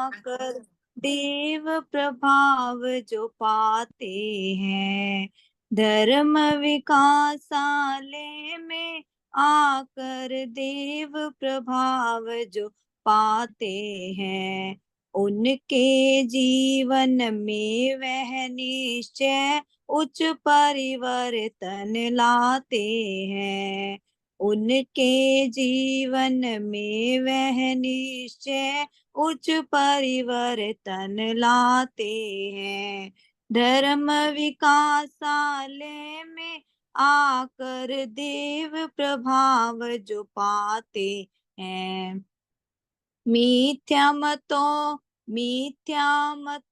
आकर देव प्रभाव जो पाते हैं। धर्म विकासालय में आकर देव प्रभाव जो पाते हैं, उनके जीवन में वह निश्चय उच्च परिवर्तन लाते हैं। उनके जीवन में वह निश्चय उच्च परिवर्तन लाते हैं। धर्म विकासालय में आकर देव प्रभाव जो पाते हैं। मिथ्या मत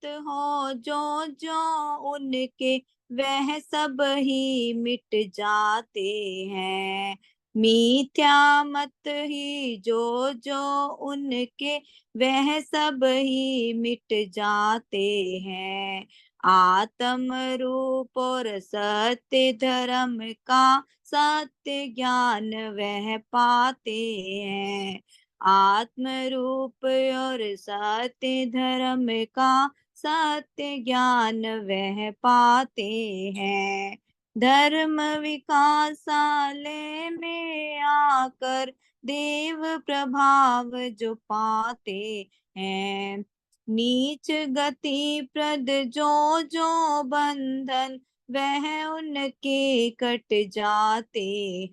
हो जो जो उनके, वह सब ही मिट जाते हैं। मिथ्या मत ही जो जो उनके, वह सब ही मिट जाते हैं। आत्म रूप और सत्य धर्म का सत्य ज्ञान वह पाते हैं। आत्म रूप और सत्य धर्म का सत्य ज्ञान वह पाते हैं। धर्म विकासालय में आकर देव प्रभाव जो पाते हैं। नीच गति प्रद जो जो बंधन, वह उनके कट जाते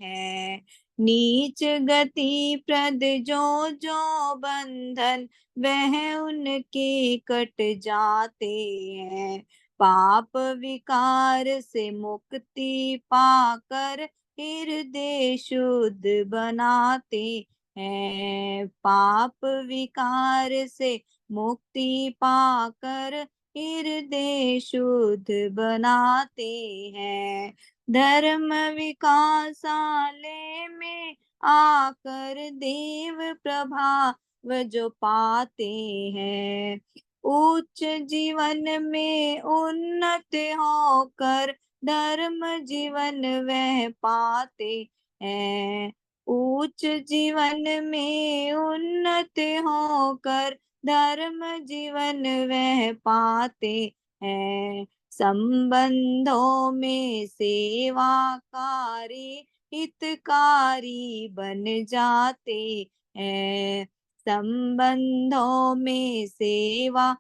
हैं। नीच गति प्रद जो जो बंधन, वह उनके कट जाते हैं। पाप विकार से मुक्ति पाकर हृदय शुद्ध बनाते हैं। पाप विकार से मुक्ति पाकर हृदय शुद्ध बनाते हैं। धर्म विकासालय में आकर देव प्रभाव जो पाते हैं। उच्च जीवन में उन्नत होकर धर्म जीवन वह पाते हैं। उच्च जीवन में उन्नत होकर धर्म जीवन वह पाते हैं। संबंधों में सेवाकारी हितकारी बन जाते हैं। संबंधों में सेवाकारी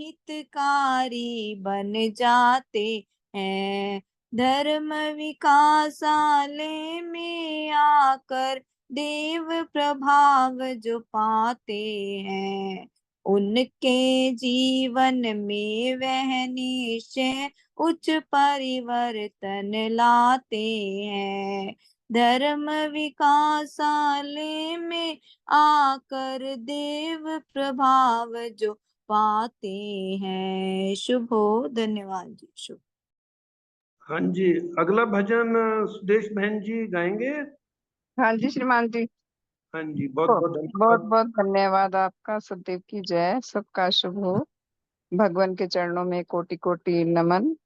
हितकारी बन जाते हैं। धर्म विकासालय में आकर देव प्रभाव जो पाते हैं। उनके जीवन में वह निश्चय उच्च परिवर्तन लाते हैं। धर्म विकासालय में आकर देव प्रभाव जो पाते हैं। शुभ हो। धन्यवाद जी। शुभ। हाँ जी, अगला भजन सुदेश बहन जी गाएंगे। हाँ जी श्रीमान जी। हाँ जी, बहुत बहुत बहुत धन्यवाद। बहुत धन्यवाद आपका। सदैव की जय, सबका शुभ हो। भगवान के चरणों में कोटि कोटि नमन।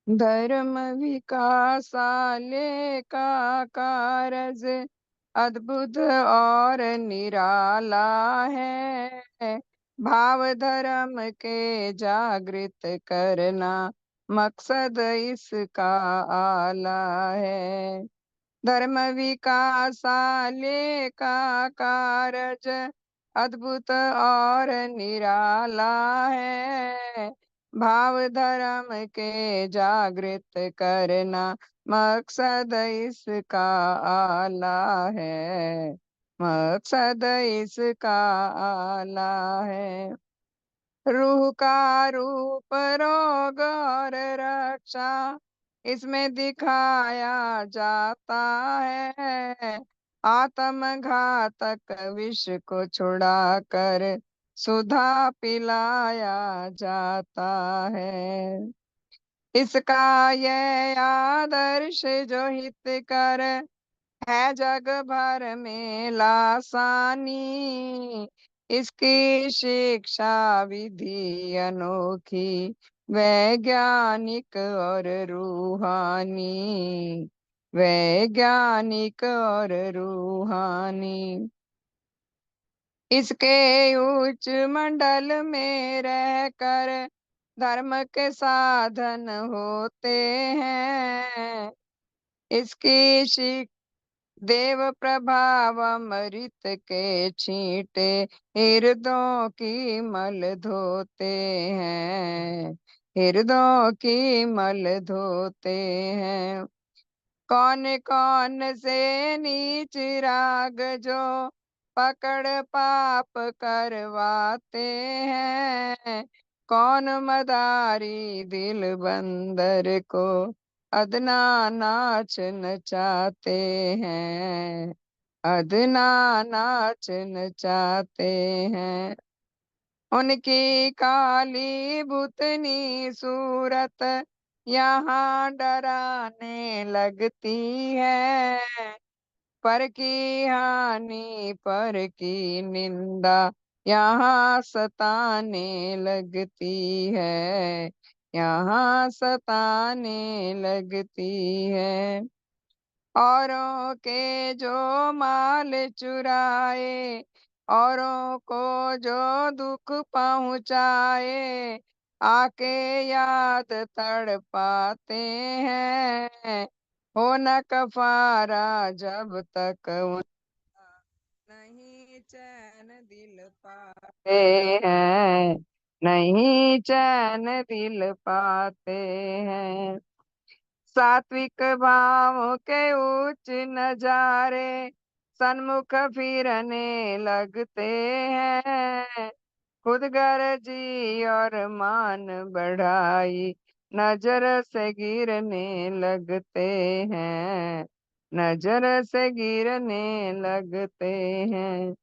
धर्म विकासालय का कारज अद्भुत और निराला है। भाव धर्म के जागृत करना मकसद इसका आला है। धर्म विकासालय का कारज अद्भुत और निराला है। भाव धर्म के जागृत करना मकसद इसका आला है। मकसद इसका आला है। रूह का रूप रोग और रक्षा इसमें दिखाया जाता है। आत्मघातक विष को छुड़ाकर सुधा पिलाया जाता है। इसका यह आदर्श जो हितकर है जग भर में लासानी। इसकी शिक्षा विधि अनोखी वैज्ञानिक और रूहानी। वैज्ञानिक और रूहानी। इसके उच्च मंडल में रहकर धर्म के साधन होते हैं। इसकी शिक देव प्रभाव अमृत के छींटे हृदयों की मल धोते हैं, हृदयों की मल धोते हैं। कौन कौन से नीच राग जो पकड़ पाप करवाते हैं, कौन मदारी दिल बंदर को अदना नाच नचाते हैं, अदना नाच नचाते हैं। उनकी काली भूतनी सूरत यहाँ डराने लगती है, पर की हानि पर की निंदा यहाँ सताने लगती है, यहाँ सताने लगती है। औरों के जो माल चुराए, औरों को जो दुख पहुँचाए, आके याद तड़ पाते हैं। हो न कफारा जब तक उनका नहीं चैन दिल पाते हैं, नहीं चैन दिल पाते हैं। सात्विक भाव के उच्च नजारे सन्मुख फिरने लगते हैं। खुद गर्जी और मान बढ़ाई नजर से गिरने लगते हैं, नजर से गिरने लगते हैं।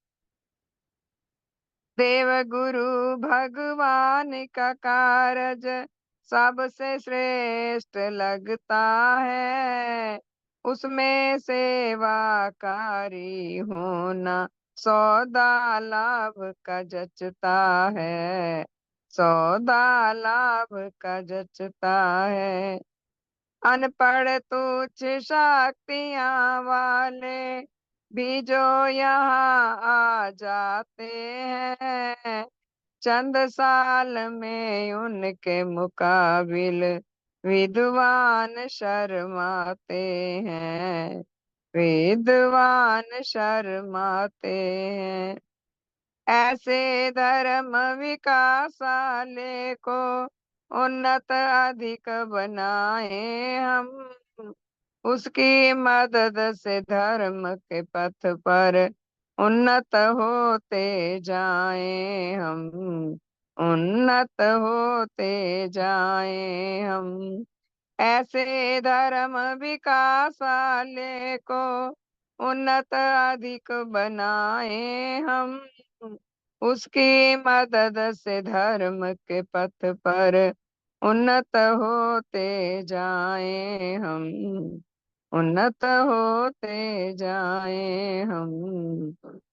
देव गुरु भगवान का कारज सबसे श्रेष्ठ लगता है। उसमें सेवाकारी होना सौदा लाभ का जचता है, सौदा लाभ का जचता है। अनपढ़ तुच्छ शक्तियाँ वाले भी जो यहाँ आ जाते हैं, चंद साल में उनके मुकाबिल विद्वान शर्माते हैं, विद्वान शर्माते हैं। ऐसे धर्म विकासाले को उन्नत अधिक बनाए हम, उसकी मदद से धर्म के पथ पर उन्नत होते जाएं हम, उन्नत होते जाएं हम। ऐसे धर्म विकासाले को उन्नत अधिक बनाए हम, उसकी मदद से धर्म के पथ पर उन्नत होते जाएं हम, उन्नत होते जाएं हम,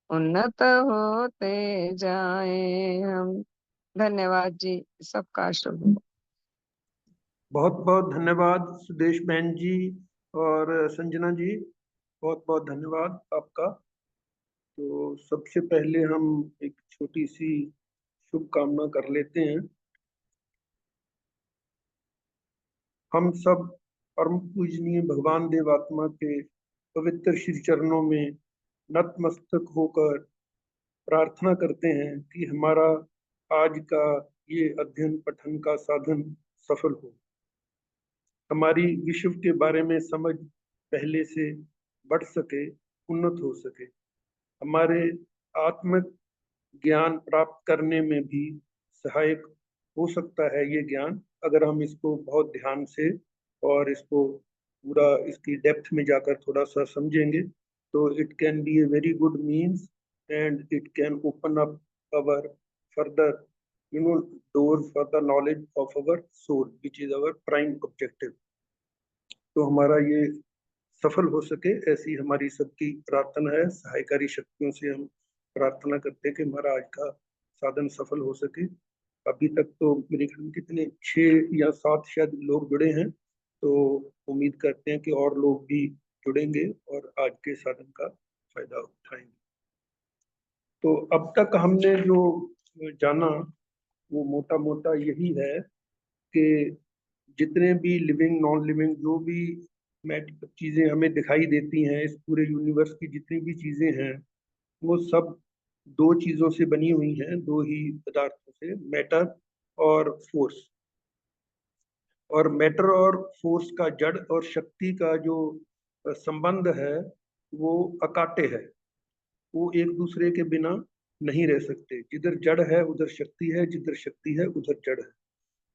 उन्नत होते जाएं हम। धन्यवाद जी, सबका शुभ हो। बहुत बहुत धन्यवाद सुदेश बहन जी और संजना जी, बहुत बहुत धन्यवाद आपका। तो सबसे पहले हम एक छोटी सी शुभकामना कर लेते हैं। हम सब परम पूजनीय भगवान देवात्मा के पवित्र श्री चरणों में नतमस्तक होकर प्रार्थना करते हैं कि हमारा आज का ये अध्ययन पठन का साधन सफल हो, हमारी विश्व के बारे में समझ पहले से बढ़ सके, उन्नत हो सके, हमारे आत्मिक ज्ञान प्राप्त करने में भी सहायक हो सकता है ये ज्ञान, अगर हम इसको बहुत ध्यान से और इसको पूरा इसकी डेप्थ में जाकर थोड़ा सा समझेंगे तो it can be a very good means and it can open up our further doors for the knowledge of our soul which is our prime objective। तो हमारा ये सफल हो सके ऐसी हमारी सबकी प्रार्थना है। सहायकारी शक्तियों से हम प्रार्थना करते हैं कि हमारा आज का साधन सफल हो सके। अभी तक तो मेरे ख्याल में कितने 6 या 7 शायद लोग जुड़े हैं, तो उम्मीद करते हैं कि और लोग भी जुड़ेंगे और आज के साधन का फायदा उठाएंगे। तो अब तक हमने जो जाना वो मोटा मोटा यही है कि जितने भी लिविंग नॉन लिविंग जो भी चीजें हमें दिखाई देती हैं, इस पूरे यूनिवर्स की जितनी भी चीजें हैं, वो सब दो चीजों से बनी हुई हैं, दो ही पदार्थों से, मैटर और फोर्स। और मैटर और फोर्स का, जड़ और शक्ति का जो संबंध है वो अकाट्य है। वो एक दूसरे के बिना नहीं रह सकते। जिधर जड़ है उधर शक्ति है, जिधर शक्ति है उधर जड़ है।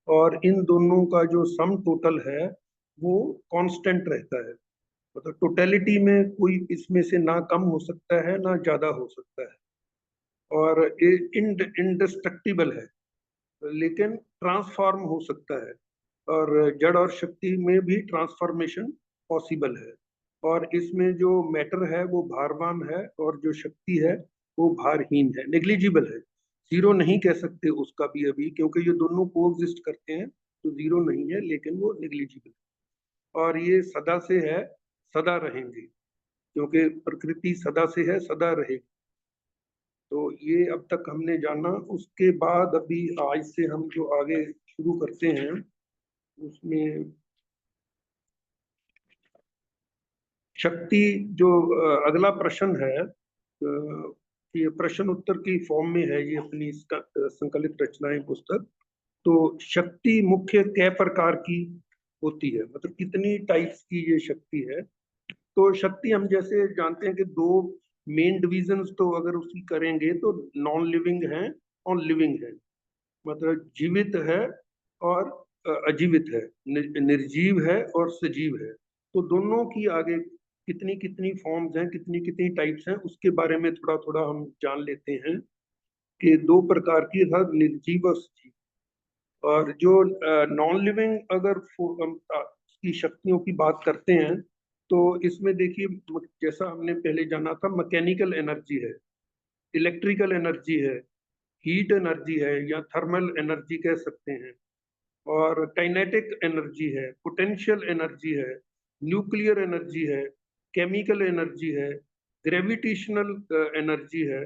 और इन दोनों का जो सम टोटल है वो कांस्टेंट रहता है। मतलब टोटेलिटी में कोई इसमें से ना कम हो सकता है ना ज्यादा हो सकता है, और इंडिस्ट्रक्टिबल है, लेकिन ट्रांसफॉर्म हो सकता है। और जड़ और शक्ति में भी ट्रांसफॉर्मेशन पॉसिबल है। और इसमें जो मैटर है वो भारवान है और जो शक्ति है वो भारहीन है, नेग्लिजिबल है। जीरो नहीं कह सकते उसका भी अभी, क्योंकि ये दोनों कोएग्जिस्ट करते हैं, तो जीरो नहीं है, लेकिन वो नेग्लिजिबल है। और ये सदा से है, सदा रहेंगे, क्योंकि प्रकृति सदा से है, सदा रहेगी। तो ये अब तक हमने जाना। उसके बाद अभी आज से हम जो आगे शुरू करते हैं उसमें शक्ति जो अगला प्रश्न है, ये प्रश्न उत्तर की फॉर्म में है, ये अपनी संकलित रचनाएं पुस्तक। तो शक्ति मुख्य कै प्रकार की होती है, मतलब कितनी टाइप्स की ये शक्ति है। तो शक्ति हम जैसे जानते हैं कि दो मेन डिविजन्स तो अगर उसकी करेंगे तो नॉन लिविंग है और लिविंग है। मतलब जीवित है और अजीवित है, निर्जीव है और सजीव है। तो दोनों की आगे कितनी कितनी फॉर्म्स हैं, कितनी कितनी टाइप्स हैं, उसके बारे में थोड़ा थोड़ा हम जान लेते हैं कि दो प्रकार की है, निर्जीव और सजीव। और जो नॉन लिविंग अगर की शक्तियों की बात करते हैं तो इसमें देखिए, जैसा हमने पहले जाना था, मैकेनिकल एनर्जी है, इलेक्ट्रिकल एनर्जी है, हीट एनर्जी है या थर्मल एनर्जी कह सकते हैं, और काइनेटिक एनर्जी है, पोटेंशियल एनर्जी है, न्यूक्लियर एनर्जी है, केमिकल एनर्जी है, ग्रेविटेशनल एनर्जी है,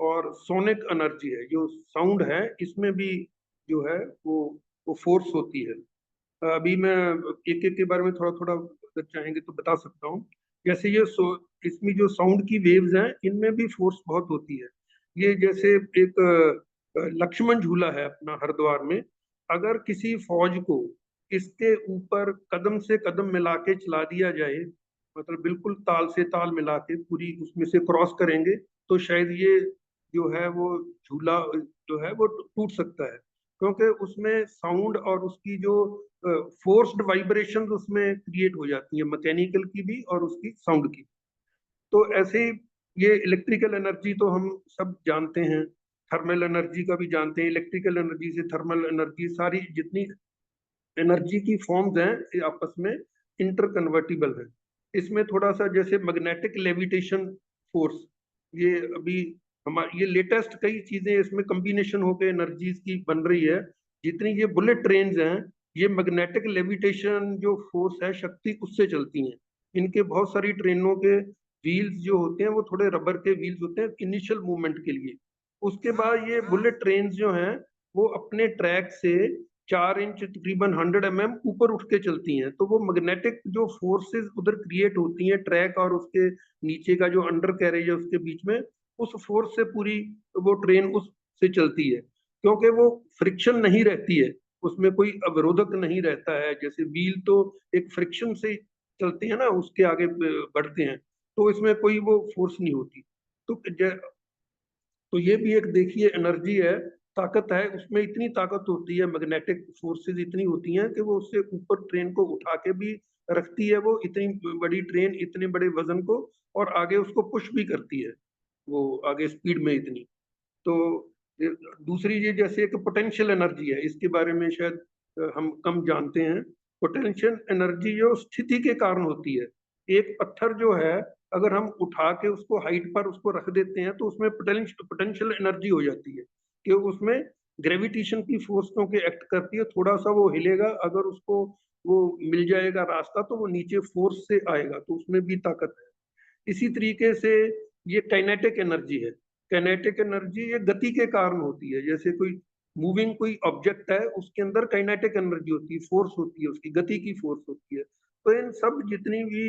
और सोनिक एनर्जी है। जो साउंड है इसमें भी जो है वो फोर्स होती है। अभी मैं एक एक के बारे में थोड़ा थोड़ा अगर चाहेंगे तो बता सकता हूँ। जैसे इसमें जो साउंड की वेव्स हैं इनमें भी फोर्स बहुत होती है। ये जैसे एक लक्ष्मण झूला है अपना हरिद्वार में, अगर किसी फौज को इसके ऊपर कदम से कदम मिला के चला दिया जाए, मतलब बिल्कुल ताल से ताल मिला के पूरी उसमें से क्रॉस करेंगे, तो शायद ये जो है वो झूला जो है वो टूट सकता है, क्योंकि उसमें साउंड और उसकी जो फोर्स्ड वाइब्रेशन उसमें क्रिएट हो जाती है, मैकेनिकल की भी और उसकी साउंड की। तो ऐसे ही ये इलेक्ट्रिकल एनर्जी तो हम सब जानते हैं, थर्मल एनर्जी का भी जानते हैं, इलेक्ट्रिकल एनर्जी से थर्मल एनर्जी, सारी जितनी एनर्जी की फॉर्म्स हैं ये आपस में इंटर कन्वर्टिबल है। इसमें थोड़ा सा जैसे मैग्नेटिक लेविटेशन फोर्स, ये अभी हमारे ये लेटेस्ट कई चीजें इसमें कम्बिनेशन होकर एनर्जीज की बन रही है। जितनी ये बुलेट ट्रेन्स हैं ये मैग्नेटिक लेविटेशन जो फोर्स है, शक्ति, उससे चलती हैं। इनके बहुत सारी ट्रेनों के व्हील्स जो होते हैं वो थोड़े रबर के व्हील्स होते हैं इनिशियल मूवमेंट के लिए। उसके बाद ये बुलेट ट्रेन जो हैं वो अपने ट्रैक से 4 इंच तकरीबन 100 mm ऊपर उठ के चलती हैं। तो वो मैग्नेटिक जो फोर्सेस उधर क्रिएट होती हैं ट्रैक और उसके नीचे का जो अंडर कैरेज है उसके बीच में, उस फोर्स से पूरी वो ट्रेन उस से चलती है, क्योंकि वो फ्रिक्शन नहीं रहती है, उसमें कोई अवरोधक नहीं रहता है। जैसे व्हील तो एक फ्रिक्शन से चलते हैं ना, उसके आगे बढ़ते हैं, तो इसमें कोई वो फोर्स नहीं होती। तो तो ये भी एक देखिए एनर्जी है, ताकत है, उसमें इतनी ताकत होती है, मैग्नेटिक फोर्सेस इतनी होती हैं कि वो उससे ऊपर ट्रेन को उठा के भी रखती है, वो इतनी बड़ी ट्रेन इतने बड़े वजन को, और आगे उसको पुश भी करती है वो आगे स्पीड में इतनी। तो दूसरी ये जैसे एक पोटेंशियल एनर्जी है, इसके बारे में शायद हम कम जानते हैं। पोटेंशियल एनर्जी जो स्थिति के कारण होती है, एक पत्थर जो है अगर हम उठा के उसको हाइट पर उसको रख देते हैं तो उसमें पोटेंशियल एनर्जी हो जाती है कि उसमें ग्रेविटेशन की फोर्स क्योंकि एक्ट करती है, थोड़ा सा वो हिलेगा, अगर उसको वो मिल जाएगा रास्ता तो वो नीचे फोर्स से आएगा, तो उसमें भी ताकत है। इसी तरीके से ये काइनेटिक एनर्जी है। काइनेटिक एनर्जी ये गति के कारण होती है। जैसे कोई मूविंग कोई ऑब्जेक्ट है, उसके अंदर काइनेटिक एनर्जी होती है, फोर्स होती है, उसकी गति की फोर्स होती है। तो इन सब जितनी भी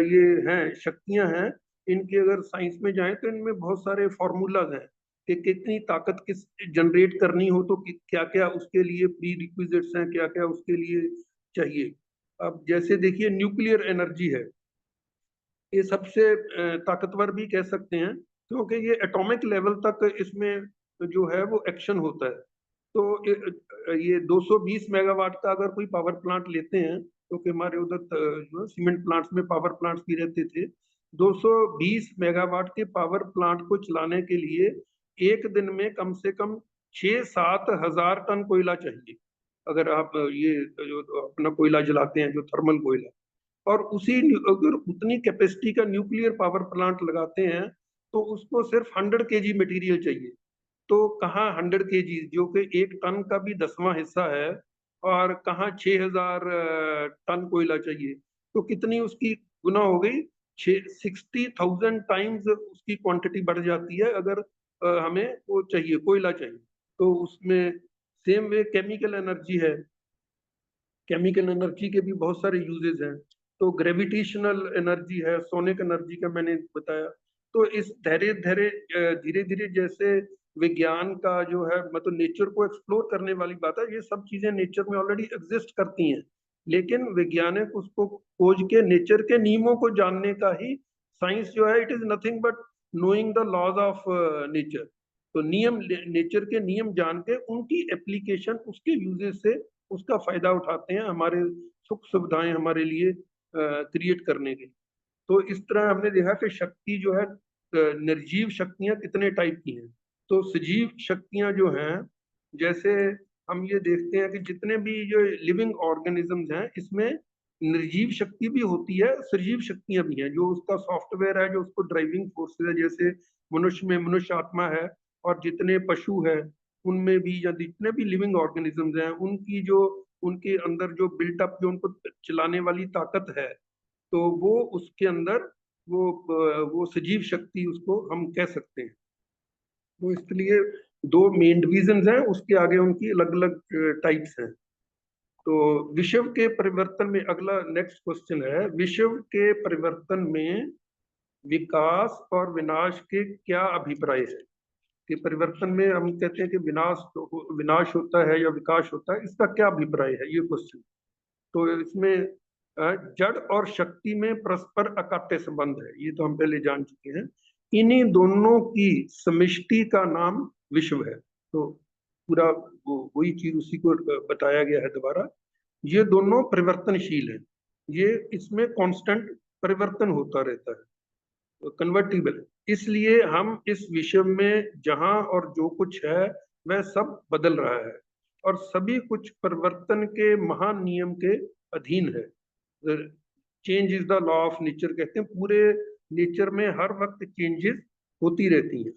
ये हैं शक्तियां हैं, इनके अगर साइंस में जाएं तो इनमें बहुत सारे फॉर्मूलाज हैं कि कितनी ताकत किस जनरेट करनी हो तो क्या क्या उसके लिए प्री रिक्विजिट्स हैं, क्या क्या उसके लिए चाहिए। अब जैसे देखिए न्यूक्लियर एनर्जी है, ये सबसे ताकतवर भी कह सकते हैं, क्योंकि ये एटॉमिक लेवल तक इसमें जो है वो एक्शन होता है। तो ये 220 मेगावाट का अगर कोई पावर प्लांट लेते हैं, क्योंकि हमारे उधर जो सीमेंट प्लांट्स में पावर प्लांट्स भी रहते थे, 220 मेगावाट के पावर प्लांट को चलाने के लिए एक दिन में कम से कम 6-7 हजार टन कोयला चाहिए। अगर आप ये जो अपना कोयला जलाते हैं, जो थर्मल कोयला, और उसी अगर उतनी कैपेसिटी का न्यूक्लियर पावर प्लांट लगाते हैं तो उसको सिर्फ 100 kg मटेरियल चाहिए। तो कहाँ 100 kg, जो कि एक टन का भी 10वां हिस्सा है, और कहाँ 6,000 टन कोयला चाहिए। तो कितनी उसकी गुना हो गई, 60,000 टाइम्स उसकी क्वांटिटी बढ़ जाती है अगर हमें वो चाहिए, कोयला चाहिए। तो उसमें सेम वे केमिकल एनर्जी है, केमिकल एनर्जी के भी बहुत सारे यूजेस हैं। तो ग्रेविटेशनल एनर्जी है, सोनिक एनर्जी का मैंने बताया। तो इस धीरे धीरे धीरे धीरे जैसे विज्ञान का जो है, मतलब नेचर को एक्सप्लोर करने वाली बात है, ये सब चीजें नेचर में ऑलरेडी एग्जिस्ट करती हैं, लेकिन वैज्ञानिक उसको खोज के नेचर के नियमों को जानने का ही साइंस जो है, it is nothing but knowing the laws of nature. तो नियम, नेचर के नियम जान के उनकी एप्लीकेशन उसके यूजेस से उसका फायदा उठाते हैं, हमारे सुख सुविधाएं हमारे लिए क्रिएट करने की। तो इस तरह हमने देखा कि शक्ति जो है, निर्जीव शक्तियां कितने टाइप की हैं। तो सजीव शक्तियां जो हैं, जैसे हम ये देखते हैं कि जितने भी जो लिविंग ऑर्गेनिजम्स हैं, इसमें निर्जीव शक्ति भी होती है, सजीव शक्तियां भी हैं, जो उसका सॉफ्टवेयर है, जो उसको ड्राइविंग फोर्स है। जैसे मनुष्य में मनुष्य आत्मा है, और जितने पशु है उनमें भी, या जितने भी लिविंग ऑर्गेनिजम्स हैं, उनकी जो उनके अंदर जो बिल्टअप, जो उनको चलाने वाली ताकत है, तो वो उसके अंदर वो सजीव शक्ति उसको हम कह सकते हैं। तो इसलिए दो मेन डिविजन हैं, उसके आगे उनकी अलग अलग टाइप्स हैं। तो विश्व के परिवर्तन में, अगला नेक्स्ट क्वेश्चन है, विश्व के परिवर्तन में विकास और विनाश के क्या अभिप्राय है? कि परिवर्तन में हम कहते हैं कि विनाश होता है या विकास होता है, इसका क्या अभिप्राय है, ये क्वेश्चन। तो इसमें जड़ और शक्ति में परस्पर अकाट्य संबंध है, ये तो हम पहले जान चुके हैं। इन्हीं दोनों की समष्टि का नाम विश्व है। तो पूरा वही चीज उसी को बताया गया है दोबारा। ये दोनों परिवर्तनशील हैं, ये इसमें कांस्टेंट परिवर्तन होता रहता है, कन्वर्टिबल। इसलिए हम इस विश्व में जहां और जो कुछ है वह सब बदल रहा है, और सभी कुछ परिवर्तन के महान नियम के अधीन है। Change is the law of nature कहते हैं, पूरे नेचर में हर वक्त चेंजेस होती रहती हैं।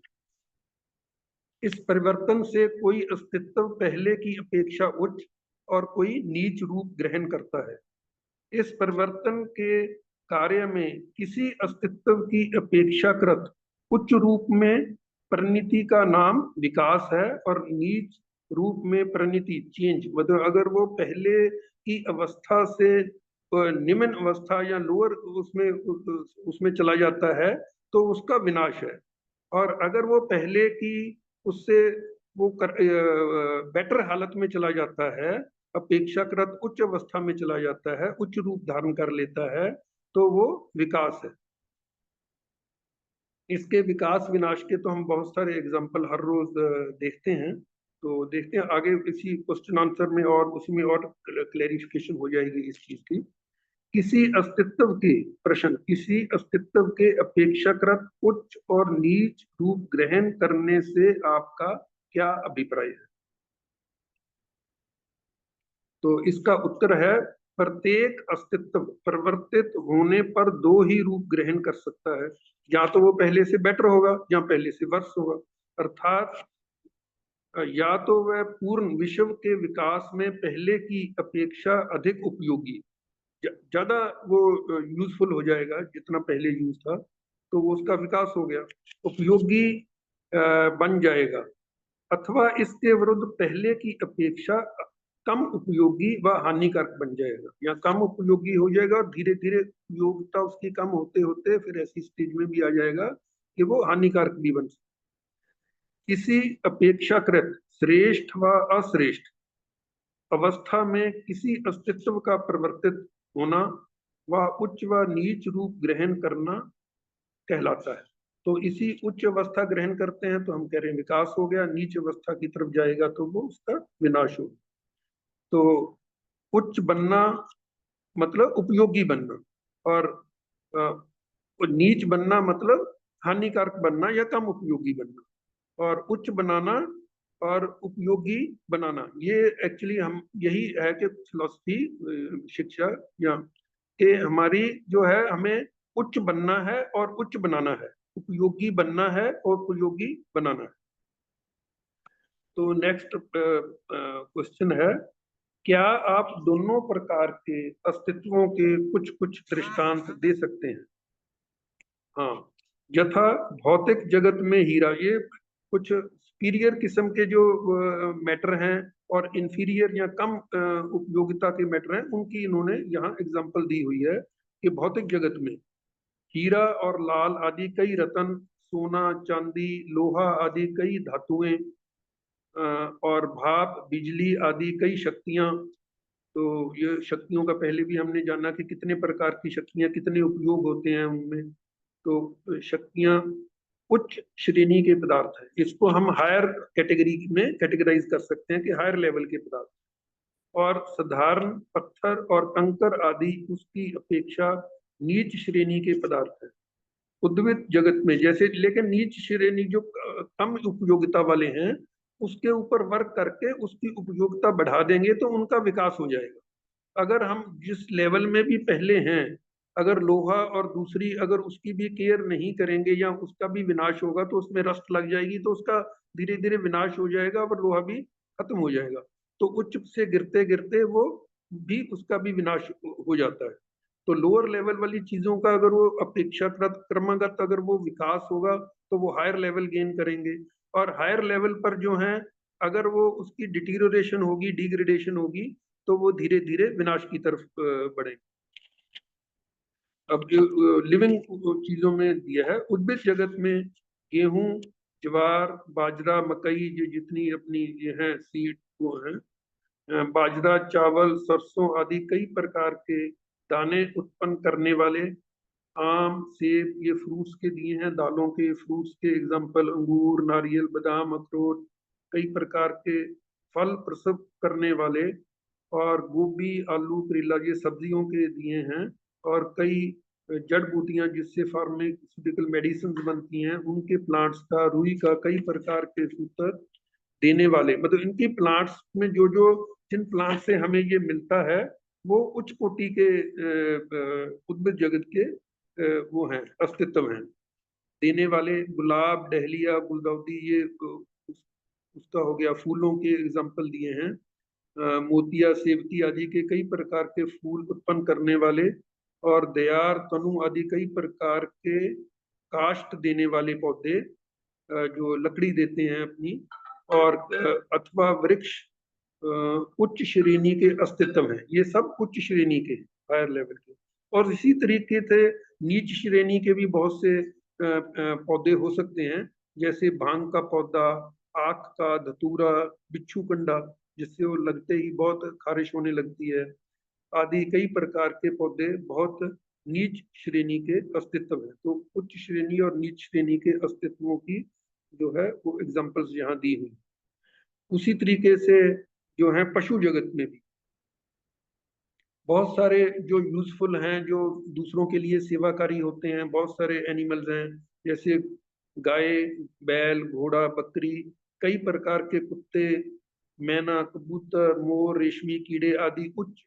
इस परिवर्तन से कोई अस्तित्व पहले की अपेक्षा उच्च और कोई नीच रूप ग्रहण करता है। इस परिवर्तन के कार्य में किसी अस्तित्व की अपेक्षाकृत उच्च रूप में परिणति का नाम विकास है, और नीच रूप में परिणति चेंज, मतलब अगर वो पहले की अवस्था से निम्न अवस्था या लोअर उसमें चला जाता है तो उसका विनाश है। और अगर वो पहले की उससे वो बेटर हालत में चला जाता है, अपेक्षाकृत उच्च अवस्था में चला जाता है, उच्च रूप धारण कर लेता है, तो वो विकास है। इसके विकास विनाश के तो हम बहुत सारे एग्जाम्पल हर रोज देखते हैं। तो देखते हैं आगे, इसी क्वेश्चन आंसर में और उसमें और क्लेरिफिकेशन हो जाएगी इस चीज की। किसी अस्तित्व के अपेक्षाकृत उच्च और नीच रूप ग्रहण करने से आपका क्या अभिप्राय है? तो इसका उत्तर है, प्रत्येक अस्तित्व परिवर्तित होने पर दो ही रूप ग्रहण कर सकता है, या तो वो पहले से बेटर होगा या पहले से वर्स होगा। अर्थात या तो वह पूर्ण विश्व के विकास में पहले की अपेक्षा अधिक उपयोगी, ज्यादा वो यूजफुल हो जाएगा, जितना पहले यूज था, तो वो उसका विकास हो गया। उपयोगी बन जाएगा, अथवा इसके विरुद्ध पहले की अपेक्षा कम उपयोगी व हानिकारक बन जाएगा, या कम उपयोगी हो जाएगा और धीरे धीरे उपयोगिता उसकी कम होते होते फिर ऐसी स्टेज में भी आ जाएगा कि वो हानिकारक भी बन सकता है। किसी अपेक्षाकृत श्रेष्ठ व अश्रेष्ठ अवस्था में किसी अस्तित्व का परिवर्तित होना व उच्च व नीच रूप ग्रहण करना कहलाता है। तो इसी उच्च अवस्था ग्रहण करते हैं तो हम कह रहे हैं विकास हो गया, नीच अवस्था की तरफ जाएगा तो वो उसका विनाश हो। तो उच्च बनना मतलब उपयोगी बनना, और नीच बनना मतलब हानिकारक बनना या कम उपयोगी बनना, और उच्च बनाना और उपयोगी बनाना, ये एक्चुअली हम यही है कि फिलॉसफी शिक्षा या कि हमारी जो है हमें उच्च बनना है और उच्च बनाना है, उपयोगी बनना है और उपयोगी बनाना है। तो नेक्स्ट क्वेश्चन है, क्या आप दोनों प्रकार के अस्तित्वों के कुछ कुछ दृष्टांत दे सकते हैं? हाँ, यथा भौतिक जगत में हीरा, ये कुछ सुपीरियर किस्म के जो मैटर हैं और इंफीरियर या कम उपयोगिता के मैटर हैं, उनकी इन्होंने यहाँ एग्जांपल दी हुई है कि भौतिक जगत में हीरा और लाल आदि कई रत्न, सोना चांदी लोहा आदि कई धातुएं, और भाप बिजली आदि कई शक्तियां। तो ये शक्तियों का पहले भी हमने जाना कि कितने प्रकार की शक्तियां, कितने उपयोग होते हैं उनमें। तो शक्तियां उच्च श्रेणी के पदार्थ है, इसको हम हायर कैटेगरी में कैटेगराइज कर सकते हैं कि हायर लेवल के पदार्थ। और साधारण पत्थर और कंकर आदि उसकी अपेक्षा नीच श्रेणी के पदार्थ है। उद्भिद जगत में जैसे, लेकिन नीच श्रेणी जो कम उपयोगिता वाले हैं उसके ऊपर वर्क करके उसकी उपयोगिता बढ़ा देंगे तो उनका विकास हो जाएगा। अगर हम जिस लेवल में भी पहले हैं, अगर लोहा और दूसरी अगर उसकी भी केयर नहीं करेंगे या उसका भी विनाश होगा तो उसमें रस्ट लग जाएगी, तो उसका धीरे धीरे विनाश हो जाएगा और लोहा भी खत्म हो जाएगा। तो उच्च से गिरते गिरते वो भी उसका भी विनाश हो जाता है। तो लोअर लेवल वाली चीजों का अगर वो अपेक्षाकृत क्रमगत अगर वो विकास होगा तो वो हायर लेवल गेन करेंगे, और हायर लेवल पर जो है अगर वो उसकी डिटीरियोरेशन होगी, डिग्रेडेशन होगी, तो वो धीरे धीरे विनाश की तरफ बढ़ेंगे। अब जो लिविंग चीजों में दिया है, उद्भिद जगत में गेहूं, ज्वार, बाजरा, मकई, ये जितनी अपनी ये है सीड वो है, बाजरा, चावल, सरसों आदि कई प्रकार के दाने उत्पन्न करने वाले, आम, सेब, ये फ्रूट्स के दिए हैं, दालों के फ्रूट्स के एग्जाम्पल अंगूर, नारियल, बादाम, अखरोट, कई प्रकार के फल प्रसव करने वाले, और गोभी, आलू, करेला, ये सब्जियों के दिए हैं, और कई जड़ बूटियां जिससे फार्मास्यूटिकल मेडिसिन बनती हैं उनके प्लांट्स का, रुई का, कई प्रकार के सूत्र देने वाले, मतलब इनकी प्लांट्स में जो जो जिन प्लांट से हमें ये मिलता है वो उच्च कोटि के उद्भिद जगत के वो हैं, अस्तित्व हैं। देने वाले गुलाब, डहलिया, गुलदाउदी, ये उसका हो गया, फूलों के एग्जाम्पल दिए हैं। मोतिया, सेवती आदि के कई प्रकार के फूल उत्पन्न करने वाले, और दयार, तनु आदि कई प्रकार के काष्ठ देने वाले पौधे जो लकड़ी देते हैं अपनी, और अथवा वृक्ष उच्च श्रेणी के अस्तित्व हैं। ये सब उच्च श्रेणी के हायर लेवल के। और इसी तरीके से नीच श्रेणी के भी बहुत से पौधे हो सकते हैं, जैसे भांग का पौधा, आक का, धतूरा, बिच्छू कंडा, जिससे वो लगते ही बहुत खारिश होने लगती है, आदि कई प्रकार के पौधे बहुत नीच श्रेणी के अस्तित्व है। तो उच्च श्रेणी और नीच श्रेणी के अस्तित्वों की जो है वो एग्जांपल्स यहाँ दी हुई। उसी तरीके से जो है पशु जगत में भी बहुत सारे जो यूजफुल हैं, जो दूसरों के लिए सेवाकारी होते हैं, बहुत सारे एनिमल्स हैं, जैसे गाय, बैल, घोड़ा, बकरी, कई प्रकार के कुत्ते, मैना, कबूतर, मोर, रेशमी कीड़े आदि उच्च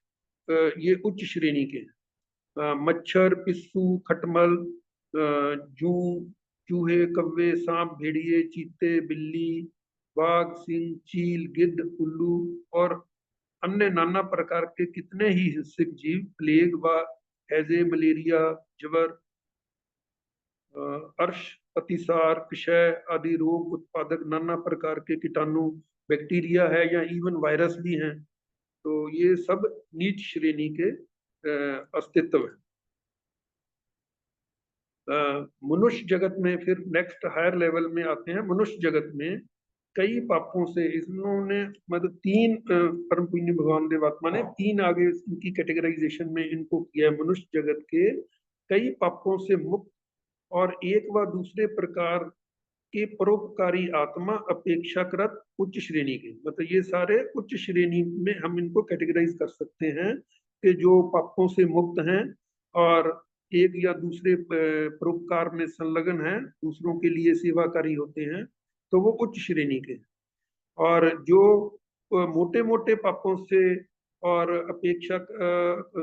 ये उच्च श्रेणी के हैं। मच्छर, पिस्सू, खटमल, जू, चूहे, कौवे, सांप, भेड़िए, चीते, बिल्ली, बाघ, सिंह, चील, गिद्ध, उल्लू और अन्य नाना प्रकार के कितने ही हिंसक जीव, प्लेग व हैजे, मलेरिया, ज्वर, अर्श अतिसार, क्षय आदि रोग उत्पादक नाना प्रकार के कीटाणु, बैक्टीरिया है या इवन वायरस भी हैं। तो ये सब नीच श्रेणी के अस्तित्व है। मनुष्य जगत में फिर नेक्स्ट हायर लेवल में आते हैं। मनुष्य जगत में कई पापों से इन्होंने मतलब तीन परम पुण्य भगवान देवात्मा ने तीन आगे इनकी कैटेगराइजेशन में इनको किया है। मनुष्य जगत के कई पापों से मुक्त और एक व दूसरे प्रकार के परोपकारी आत्मा अपेक्षाकृत उच्च श्रेणी के, मतलब ये सारे उच्च श्रेणी में हम इनको कैटेगराइज कर सकते हैं कि जो पापों से मुक्त हैं और एक या दूसरे परोपकार में संलग्न हैं, दूसरों के लिए सेवाकारी होते हैं, तो वो उच्च श्रेणी के। और जो मोटे मोटे पापों से और अपेक्षा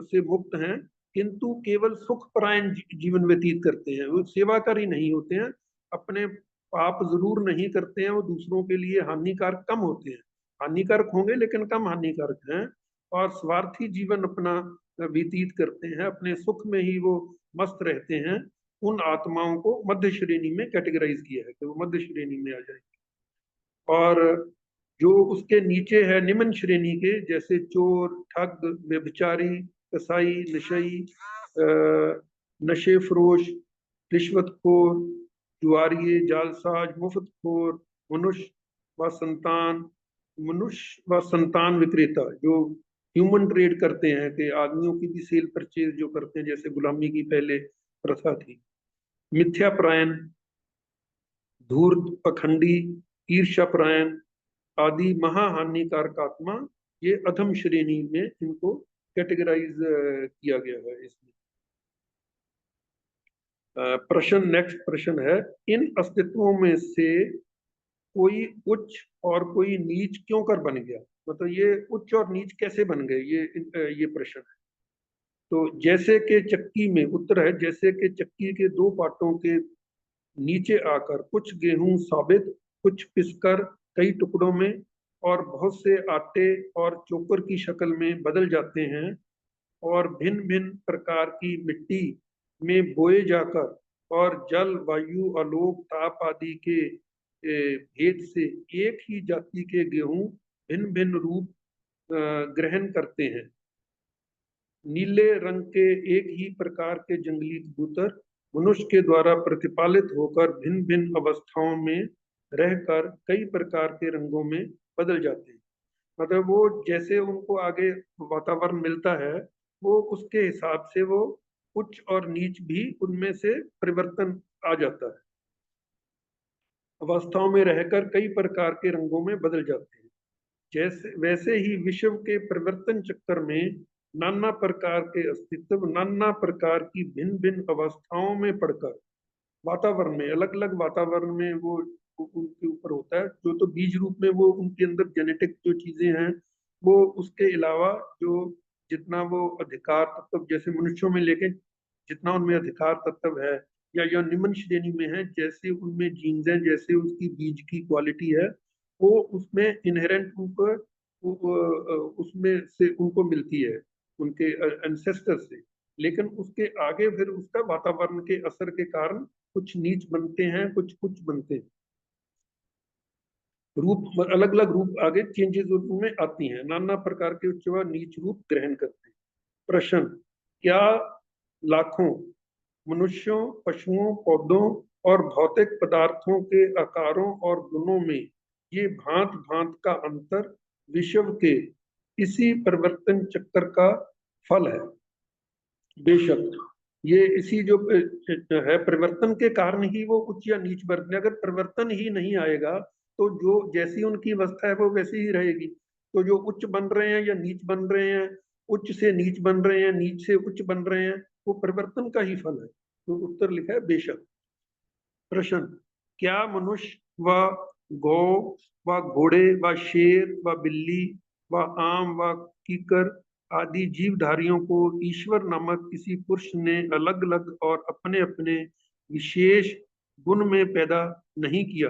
से मुक्त हैं किंतु केवल सुखपरायण जीवन व्यतीत करते हैं, वो सेवाकारी नहीं होते हैं, अपने पाप जरूर नहीं करते हैं, वो दूसरों के लिए हानिकारक कम होते हैं, हानिकारक होंगे लेकिन कम हानिकारक हैं, और स्वार्थी जीवन अपना व्यतीत करते हैं, अपने सुख में ही वो मस्त रहते हैं। उन आत्माओं को मध्य श्रेणी में कैटेगराइज किया है कि वो मध्य श्रेणी में आ जाएंगे। और जो उसके नीचे है निम्न श्रेणी के, जैसे चोर, ठग, व्यभिचारी, कसाई, नशई, नशे फरोश, रिश्वतखोर, जुआरिये, जालसाज, मुफ्तखोर, मनुष्य व संतान विक्रेता, जो ह्यूमन ट्रेड करते हैं कि आदमियों की भी सेल परचेज जो करते हैं, जैसे गुलामी की पहले प्रथा थी। मिथ्यापरायण, धूर्त, पखंडी, ईर्ष्यापरायण आदि महाहानिकारक आत्मा, ये अधम श्रेणी में इनको कैटेगराइज किया गया है इसमें। प्रश्न, नेक्स्ट प्रश्न है, इन अस्तित्वों में से कोई उच्च और कोई नीच क्यों कर बन गया? मतलब ये उच्च और नीच कैसे बन गए, ये प्रश्न है। तो जैसे कि चक्की में, उत्तर है जैसे कि चक्की के दो पार्टों के नीचे आकर कुछ गेहूं साबित, कुछ पिसकर कई टुकड़ों में और बहुत से आटे और चोकर की शक्ल में बदल जाते हैं, और भिन्न भिन्न प्रकार की मिट्टी में बोए जाकर और जल, वायु, आलोक, ताप आदि के भेद से एक ही जाति के गेहूं भिन्न भिन्न रूप ग्रहण करते हैं। नीले रंग के एक ही प्रकार के जंगली कबूतर मनुष्य के द्वारा प्रतिपालित होकर भिन्न भिन्न अवस्थाओं में रहकर कई प्रकार के रंगों में बदल जाते हैं। मतलब वो जैसे उनको आगे वातावरण मिलता है, वो उसके हिसाब से वो उच्च और नीच भी उनमें से परिवर्तन आ जाता है, अवस्थाओं में रहकर कई प्रकार के रंगों में बदल जाते हैं। जैसे वैसे ही विश्व के परिवर्तन चक्कर में नाना प्रकार के अस्तित्व नाना प्रकार की भिन्न भिन्न अवस्थाओं में पड़कर वातावरण में, अलग अलग वातावरण में वो उनके ऊपर होता है। जो तो बीज रूप में वो उनके अंदर जेनेटिक जो चीजें हैं, वो उसके अलावा जो जितना वो अधिकार तत्व जैसे मनुष्यों में लेके जितना उनमें अधिकार तत्व है, या जो निम्न श्रेणी में है, जैसे उनमें जीन्स है, जैसे उसकी बीज की क्वालिटी है, वो उसमें इनहेरेंट उनको उसमें से उनको मिलती है उनके एंसेस्टर से। लेकिन उसके आगे फिर उसका वातावरण के असर के कारण कुछ नीच बनते हैं, कुछ उच्च बनते हैं, रूप अलग अलग रूप आगे चेंजेस उनमें आती हैं, नाना प्रकार के उच्च व नीच रूप ग्रहण करते हैं। प्रश्न, क्या लाखों मनुष्यों, पशुओं, पौधों और भौतिक पदार्थों के आकारों और गुणों में ये भांत भांत का अंतर विश्व के इसी परिवर्तन चक्कर का फल है? बेशक ये इसी जो है परिवर्तन के कारण ही वो उच्च या नीच बनते हैं। अगर परिवर्तन ही नहीं आएगा तो जो जैसी उनकी अवस्था है वो वैसी ही रहेगी। तो जो उच्च बन रहे हैं या नीच बन रहे हैं, उच्च से नीच बन रहे हैं, नीच से उच्च बन रहे हैं, वो परिवर्तन का ही फल है। तो उत्तर लिखा है बेशक। प्रश्न, क्या मनुष्य व गौ व घोड़े व शेर व बिल्ली व आम व कीकर आदि जीवधारियों को ईश्वर नामक किसी पुरुष ने अलग अलग और अपने अपने विशेष गुण में पैदा नहीं किया?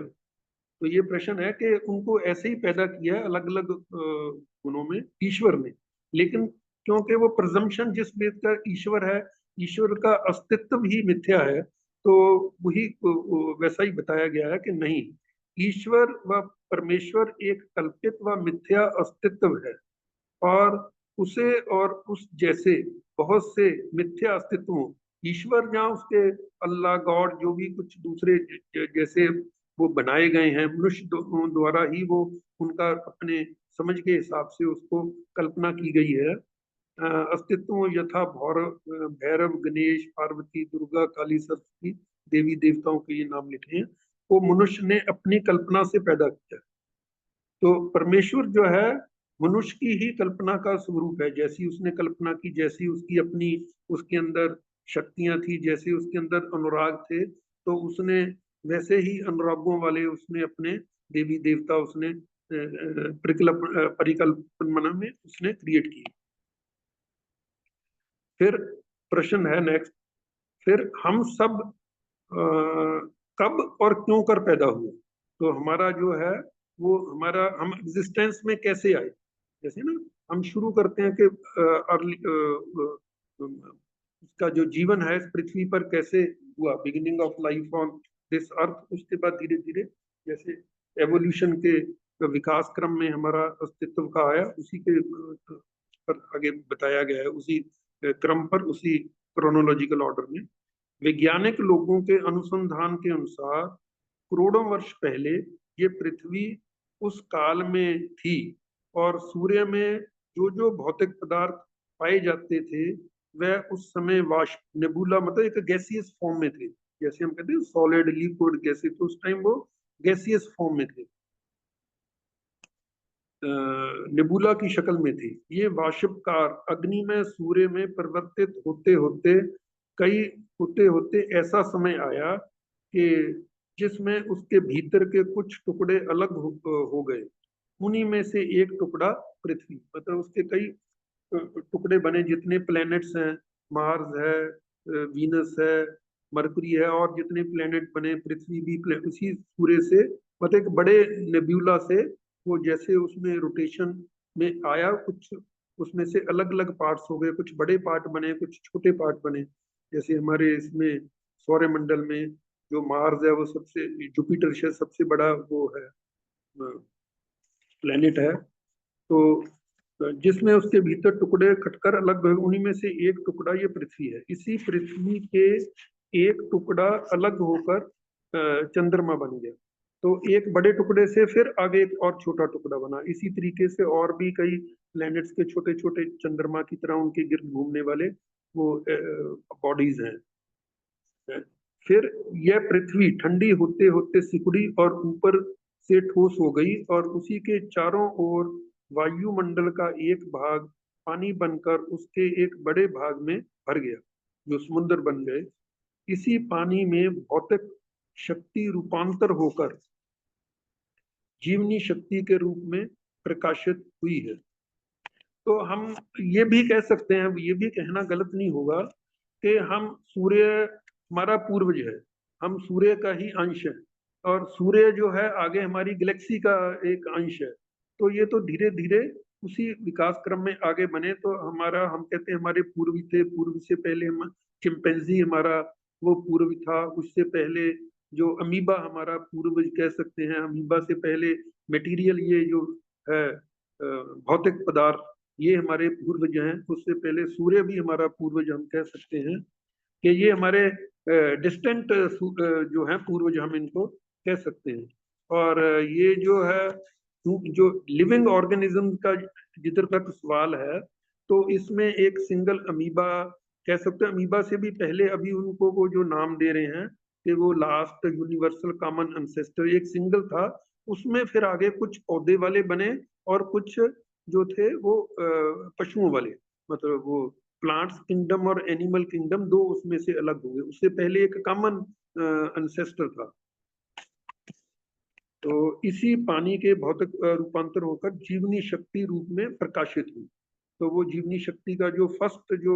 तो ये प्रश्न है कि उनको ऐसे ही पैदा किया अलग अलग गुणों में ईश्वर ने, लेकिन क्योंकि वो प्रजम्पशन जिस बेस का ईश्वर है, ईश्वर का अस्तित्व ही मिथ्या है, तो वही वैसा ही बताया गया है कि नहीं, ईश्वर व परमेश्वर एक कल्पित व मिथ्या अस्तित्व है, और उसे और उस जैसे बहुत से मिथ्या अस्तित्वों, ईश्वर जहाँ उसके अल्लाह गॉड जो भी कुछ दूसरे जैसे वो बनाए गए हैं मनुष्य द्वारा ही, वो उनका अपने समझ के हिसाब से उसको कल्पना की गई है। अस्तित्व यथा भैरव, गणेश, पार्वती, दुर्गा, काली, सरस्वती देवी देवताओं के ये नाम लिखे हैं, वो मनुष्य ने अपनी कल्पना से पैदा किया। तो परमेश्वर जो है मनुष्य की ही कल्पना का स्वरूप है। जैसी उसने कल्पना की, जैसी उसकी अपनी उसके अंदर शक्तियां थी, जैसे उसके अंदर अनुराग थे, तो उसने वैसे ही अनुरागों वाले उसने अपने देवी देवता उसने परिकल्पना में उसने क्रिएट किए। फिर प्रश्न है नेक्स्ट, फिर हम सब कब और क्यों कर पैदा हुए? तो हमारा जो है वो हमारा हम एग्जिस्टेंस में कैसे आए? जैसे ना हम शुरू करते हैं कि अर्ली उसका जो जीवन है इस पृथ्वी पर कैसे हुआ, beginning of life on this earth. उसके बाद धीरे धीरे जैसे एवोल्यूशन के विकास क्रम में हमारा अस्तित्व का आया, उसी के पर आगे बताया गया है, उसी क्रम पर, उसी क्रोनोलॉजिकल ऑर्डर में। वैज्ञानिक लोगों के अनुसंधान के अनुसार करोड़ों वर्ष पहले ये पृथ्वी उस काल में थी, और सूर्य में जो जो भौतिक पदार्थ पाए जाते थे वह उस समय वाष्प, नेबुला, मतलब एक गैसियस फॉर्म में थे। जैसे हम कहते हैं सॉलिड, लिक्विड, गैसेस, तो उस टाइम वो गैसियस फॉर्म में थे, नेबुला की शक्ल में थी। ये वाष्पकार अग्नि में सूर्य में परिवर्तित होते होते कई होते होते ऐसा समय आया कि जिसमें उसके भीतर के कुछ टुकड़े अलग हो गए। उन्हीं में से एक टुकड़ा पृथ्वी, मतलब उसके कई टुकड़े बने। जितने प्लैनेट्स हैं, मार्स है, वीनस है, मरकरी है, और जितने प्लैनेट बने, पृथ्वी भी उसी सूर्य से, मतलब एक बड़े नेब्यूला से वो जैसे उसमें रोटेशन में आया, कुछ उसमें से अलग अलग पार्ट्स हो गए, कुछ बड़े पार्ट बने, कुछ छोटे पार्ट बने। जैसे हमारे इसमें सौरमंडल में जो मार्स है वो सबसे, जुपिटर से सबसे बड़ा वो है प्लेनेट है। तो जिसमें उसके भीतर टुकड़े कटकर अलग हुए, उन्हीं में से एक टुकड़ा ये पृथ्वी है। इसी पृथ्वी के एक टुकड़ा अलग होकर चंद्रमा बन गया। तो एक बड़े टुकड़े से फिर आगे एक और छोटा टुकड़ा बना। इसी तरीके से और भी कई प्लैनेट्स के छोटे छोटे चंद्रमा की तरह उनके गिर्द घूमने वाले वो बॉडीज हैं। फिर यह पृथ्वी ठंडी होते होते सिकुड़ी और ऊपर से ठोस हो गई, और उसी के चारों ओर वायुमंडल का एक भाग पानी बनकर उसके एक बड़े भाग में भर गया, जो समुद्र बन गए। इसी पानी में भौतिक शक्ति रूपांतर होकर जीवनी शक्ति के रूप में प्रकाशित हुई है। तो हम ये भी कह सकते हैं, ये भी कहना गलत नहीं होगा कि हम सूर्य हमारा पूर्वज है, हम सूर्य का ही अंश है, और सूर्य जो है आगे हमारी गैलेक्सी का एक अंश है। तो ये तो धीरे धीरे उसी विकास क्रम में आगे बने। तो हमारा, हम कहते हैं हमारे पूर्वी थे, पूर्व से पहले हम चिंपैंजी हमारा वो पूर्व था। उससे पहले जो अमीबा हमारा पूर्वज कह सकते हैं, अमीबा से पहले मटेरियल, ये जो है भौतिक पदार्थ, ये हमारे पूर्वज हैं। उससे पहले सूर्य भी हमारा पूर्वज हम कह सकते हैं, कि ये हमारे डिस्टेंट जो है पूर्वज, हम इनको कह सकते हैं। और ये जो है जो लिविंग ऑर्गेनिज्म का जिधर तक सवाल है, तो इसमें एक सिंगल अमीबा कह सकते हैं। अमीबा से भी पहले अभी उनको वो जो नाम दे रहे हैं कि वो लास्ट यूनिवर्सल कॉमन एंसेस्टर एक सिंगल था। उसमें फिर आगे कुछ पौधे वाले बने, और कुछ जो थे वो पशुओं वाले, मतलब वो प्लांट्स किंगडम और एनिमल किंगडम, दो उसमें से अलग हुए। उससे पहले एक कॉमन एंसेस्टर था। तो इसी पानी के भौतिक रूपांतर होकर जीवनी शक्ति रूप में प्रकाशित हुई। तो वो जीवनी शक्ति का जो फर्स्ट जो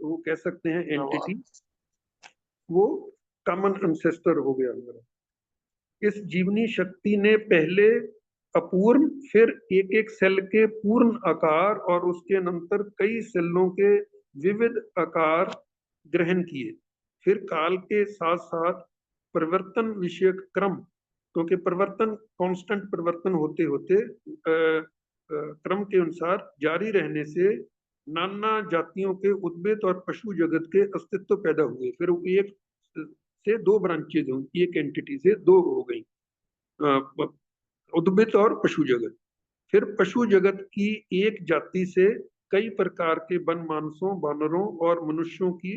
वो कह सकते हैं एंटिटी, वो कॉमन एंसेस्टर हो गया हमारा। इस जीवनी शक्ति ने पहले अपूर्ण, फिर एक एक सेल के पूर्ण आकार, और उसके अनंतर कई सेलों के विविध आकार ग्रहण किए। फिर काल के साथ साथ परिवर्तन विषयक क्रम, क्योंकि परिवर्तन कांस्टेंट परिवर्तन होते होते क्रम के अनुसार जारी रहने से नाना जातियों के उद्भिद और पशु जगत के अस्तित्व पैदा हुए। फिर एक से दो ब्रांचेज हुई, एक एंटिटी से दो हो गई, उद्भिद और पशु जगत। फिर पशु जगत की एक जाति से कई प्रकार के वन मानसों, वानरों और मनुष्यों की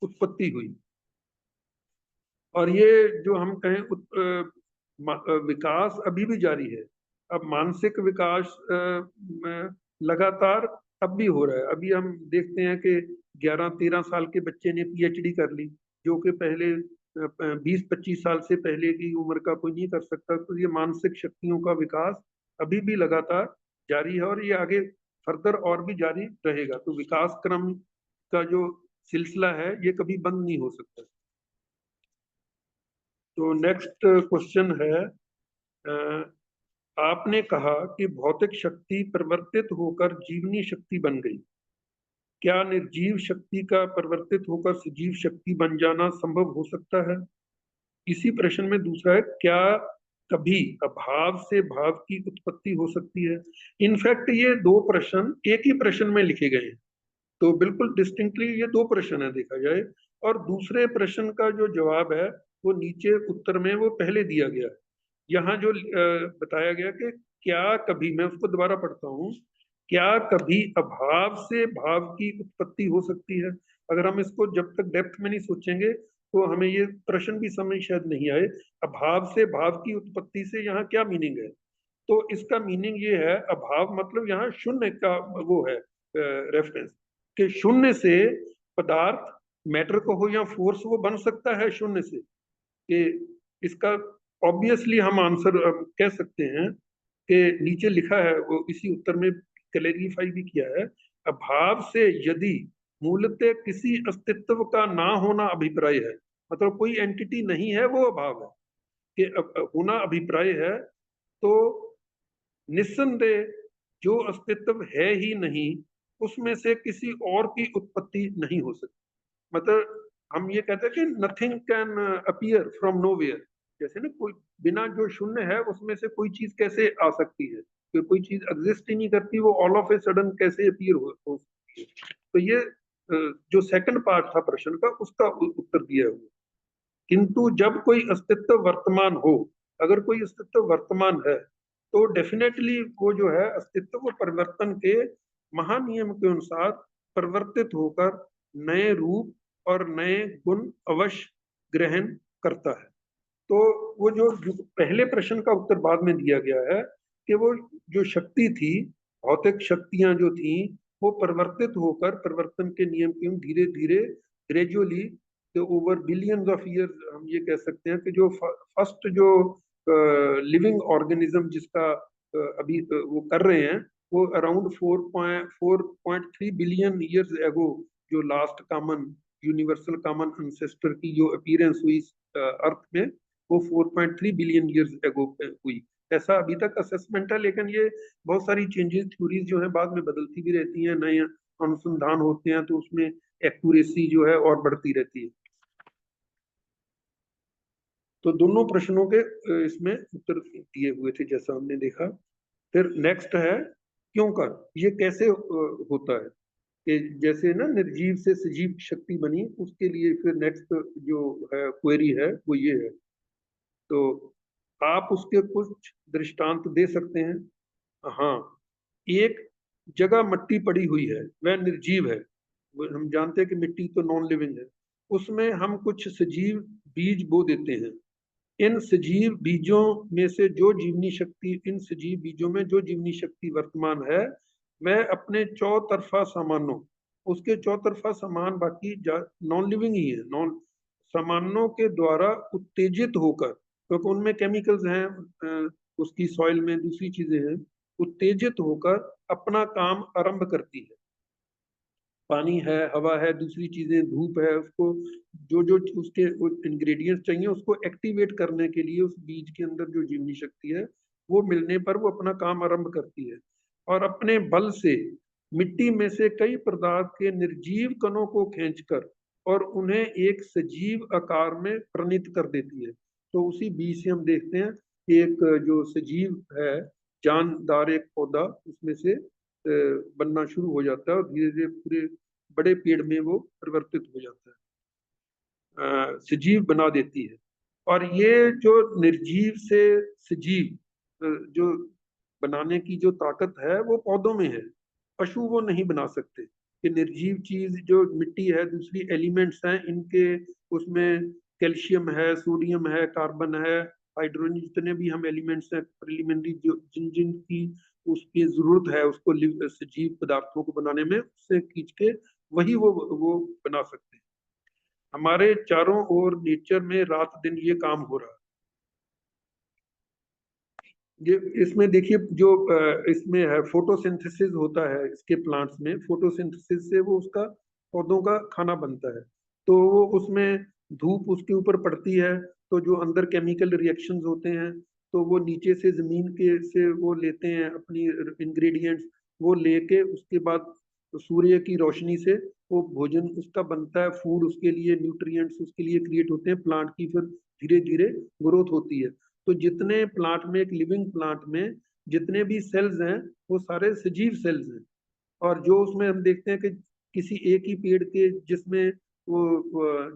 उत्पत्ति हुई। और ये जो हम कहें विकास अभी भी जारी है। अब मानसिक विकास लगातार अब भी हो रहा है। अभी हम देखते हैं कि 11-13 साल के बच्चे ने पीएचडी कर ली, जो कि पहले 20-25 साल से पहले की उम्र का कोई नहीं कर सकता। तो ये मानसिक शक्तियों का विकास अभी भी लगातार जारी है और ये आगे फर्दर और भी जारी रहेगा। तो विकास क्रम का जो सिलसिला है ये कभी बंद नहीं हो सकता। तो नेक्स्ट क्वेश्चन है, आपने कहा कि भौतिक शक्ति परिवर्तित होकर जीवनी शक्ति बन गई। क्या निर्जीव शक्ति का परिवर्तित होकर सजीव शक्ति बन जाना संभव हो सकता है? इसी प्रश्न में दूसरा है, क्या कभी अभाव से भाव की उत्पत्ति हो सकती है? इनफैक्ट ये दो प्रश्न एक ही प्रश्न में लिखे गए हैं, तो बिल्कुल डिस्टिंक्टली ये दो प्रश्न है देखा जाए। और दूसरे प्रश्न का जो जवाब है वो नीचे उत्तर में वो पहले दिया गया है। यहाँ जो बताया गया कि क्या कभी, मैं उसको दोबारा पढ़ता हूँ, क्या कभी अभाव से भाव की उत्पत्ति हो सकती है? अगर हम इसको जब तक डेप्थ में नहीं सोचेंगे तो हमें ये प्रश्न भी समझ शायद नहीं आए। अभाव से भाव की उत्पत्ति से यहाँ क्या मीनिंग है? तो इसका मीनिंग ये है, अभाव मतलब यहाँ शून्य का वो है रेफरेंस, कि शून्य से पदार्थ, मैटर को हो या फोर्स, वो बन सकता है शून्य से। कि इसका ऑब्वियसली हम आंसर कह सकते हैं कि नीचे लिखा है, वो इसी उत्तर में क्लैरिफाई भी किया है। अभाव से यदि मूलतः किसी अस्तित्व का ना होना अभिप्राय है, मतलब कोई एंटिटी नहीं है वो अभाव है, कि होना अभिप्राय है, तो निस्संदेह जो अस्तित्व है ही नहीं उसमें से किसी और की उत्पत्ति नहीं हो सकती। मतलब हम ये कहते हैं कि nothing can appear from nowhere. जैसे ना कोई बिना जो शून्य है उसमें से कोई चीज कैसे आ सकती है, कि कोई चीज एग्जिस्ट ही नहीं करती, वो ऑल ऑफ ए सडन कैसे अपीयर हो सकती है। तो ये जो सेकंड पार्ट था प्रश्न का उसका उत्तर दिया हुआ। किंतु जब कोई अस्तित्व वर्तमान हो, अगर कोई अस्तित्व वर्तमान है, तो डेफिनेटली वो जो है अस्तित्व वो परिवर्तन के महानियम के अनुसार परिवर्तित होकर नए रूप और नए गुण अवश्य ग्रहण करता है। तो वो जो पहले प्रश्न का उत्तर बाद में दिया गया है कि वो जो शक्ति थी, भौतिक शक्तियां जो थी, वो परिवर्तित होकर परिवर्तन के नियम के धीरे धीरे gradually over billions of years, हम ये कह सकते हैं कि जो फर्स्ट जो लिविंग ऑर्गेनिज्म जिसका अभी वो कर रहे हैं, वो अराउंड 4.3 बिलियन ईयर्स एगो जो last common universal common ancestor की जो अपीयरेंस हुई अर्थ में, वो 4.3 बिलियन ईयर्स एगो हुई। ऐसा अभी तक असेसमेंट है, लेकिन ये बहुत सारी चेंजेस थ्योरीज जो है बाद में बदलती भी रहती हैं, नए अनुसंधान होते हैं तो उसमें एक्यूरेसी जो है और बढ़ती रहती है। तो दोनों प्रश्नों के इसमें उत्तर दिए हुए थे जैसा हमने देखा। फिर नेक्स्ट है, क्यों कर, ये कैसे होता है? कि जैसे ना निर्जीव से सजीव शक्ति बनी, उसके लिए फिर नेक्स्ट जो है क्वेरी है वो ये है। तो आप उसके कुछ दृष्टांत दे सकते हैं? हाँ, एक जगह मिट्टी पड़ी हुई है, वह निर्जीव है। हम जानते हैं कि मिट्टी तो नॉन लिविंग है, उसमें हम कुछ सजीव बीज बो देते हैं। इन सजीव बीजों में से जो जीवनी शक्ति, इन सजीव बीजों में जो जीवनी शक्ति वर्तमान है, मैं अपने चौतरफा सामानों, उसके चौतरफा सामान बाकी नॉन लिविंग ही है, नॉन सामानों के द्वारा उत्तेजित होकर, क्योंकि उनमें केमिकल्स हैं, उसकी सॉइल में दूसरी चीजें हैं, उत्तेजित होकर अपना काम आरंभ करती है। पानी है, हवा है, दूसरी चीजें, धूप है, उसको जो जो उसके इंग्रेडिएंट्स चाहिए उसको एक्टिवेट करने के लिए उस बीज के अंदर जो जीवनी शक्ति है वो मिलने पर वो अपना काम आरंभ करती है, और अपने बल से मिट्टी में से कई पदार्थ के निर्जीव कणों को खींचकर और उन्हें एक सजीव आकार में प्रणीत कर देती है। तो उसी बीज से हम देखते हैं एक जो सजीव है, जानदार एक पौधा उसमें से बनना शुरू हो जाता है और धीरे धीरे पूरे बड़े पेड़ में वो परिवर्तित हो जाता है, सजीव बना देती है। और ये जो निर्जीव से सजीव जो बनाने की जो ताकत है वो पौधों में है, पशु वो नहीं बना सकते। कि निर्जीव चीज जो मिट्टी है, दूसरी एलिमेंट्स हैं इनके, उसमें कैल्शियम है, सोडियम है, कार्बन है, हाइड्रोजन, जितने भी हम एलिमेंट्स हैं प्रिलिमिनरी जो जिन जिन की उसकी जरूरत है उसको सजीव पदार्थों को बनाने में, उससे खींच के वही वो बना सकते हैं। हमारे चारों ओर नेचर में रात दिन ये काम हो रहा है। ये इसमें देखिए जो इसमें है फोटोसिंथेसिस होता है इसके प्लांट्स में, फोटोसिंथेसिस से वो उसका पौधों का खाना बनता है। तो वो उसमें धूप उसके ऊपर पड़ती है, तो जो अंदर केमिकल रिएक्शंस होते हैं तो वो नीचे से जमीन के से वो लेते हैं अपनी इंग्रेडिएंट्स, वो लेके उसके बाद सूर्य की रोशनी से वो भोजन उसका बनता है, फूड उसके लिए, न्यूट्रिएंट्स उसके लिए क्रिएट होते हैं, प्लांट की फिर धीरे धीरे ग्रोथ होती है। तो जितने प्लांट में, एक लिविंग प्लांट में जितने भी सेल्स हैं वो सारे सजीव सेल्स हैं। और जो उसमें हम देखते हैं कि किसी एक ही पेड़ के जिसमें वो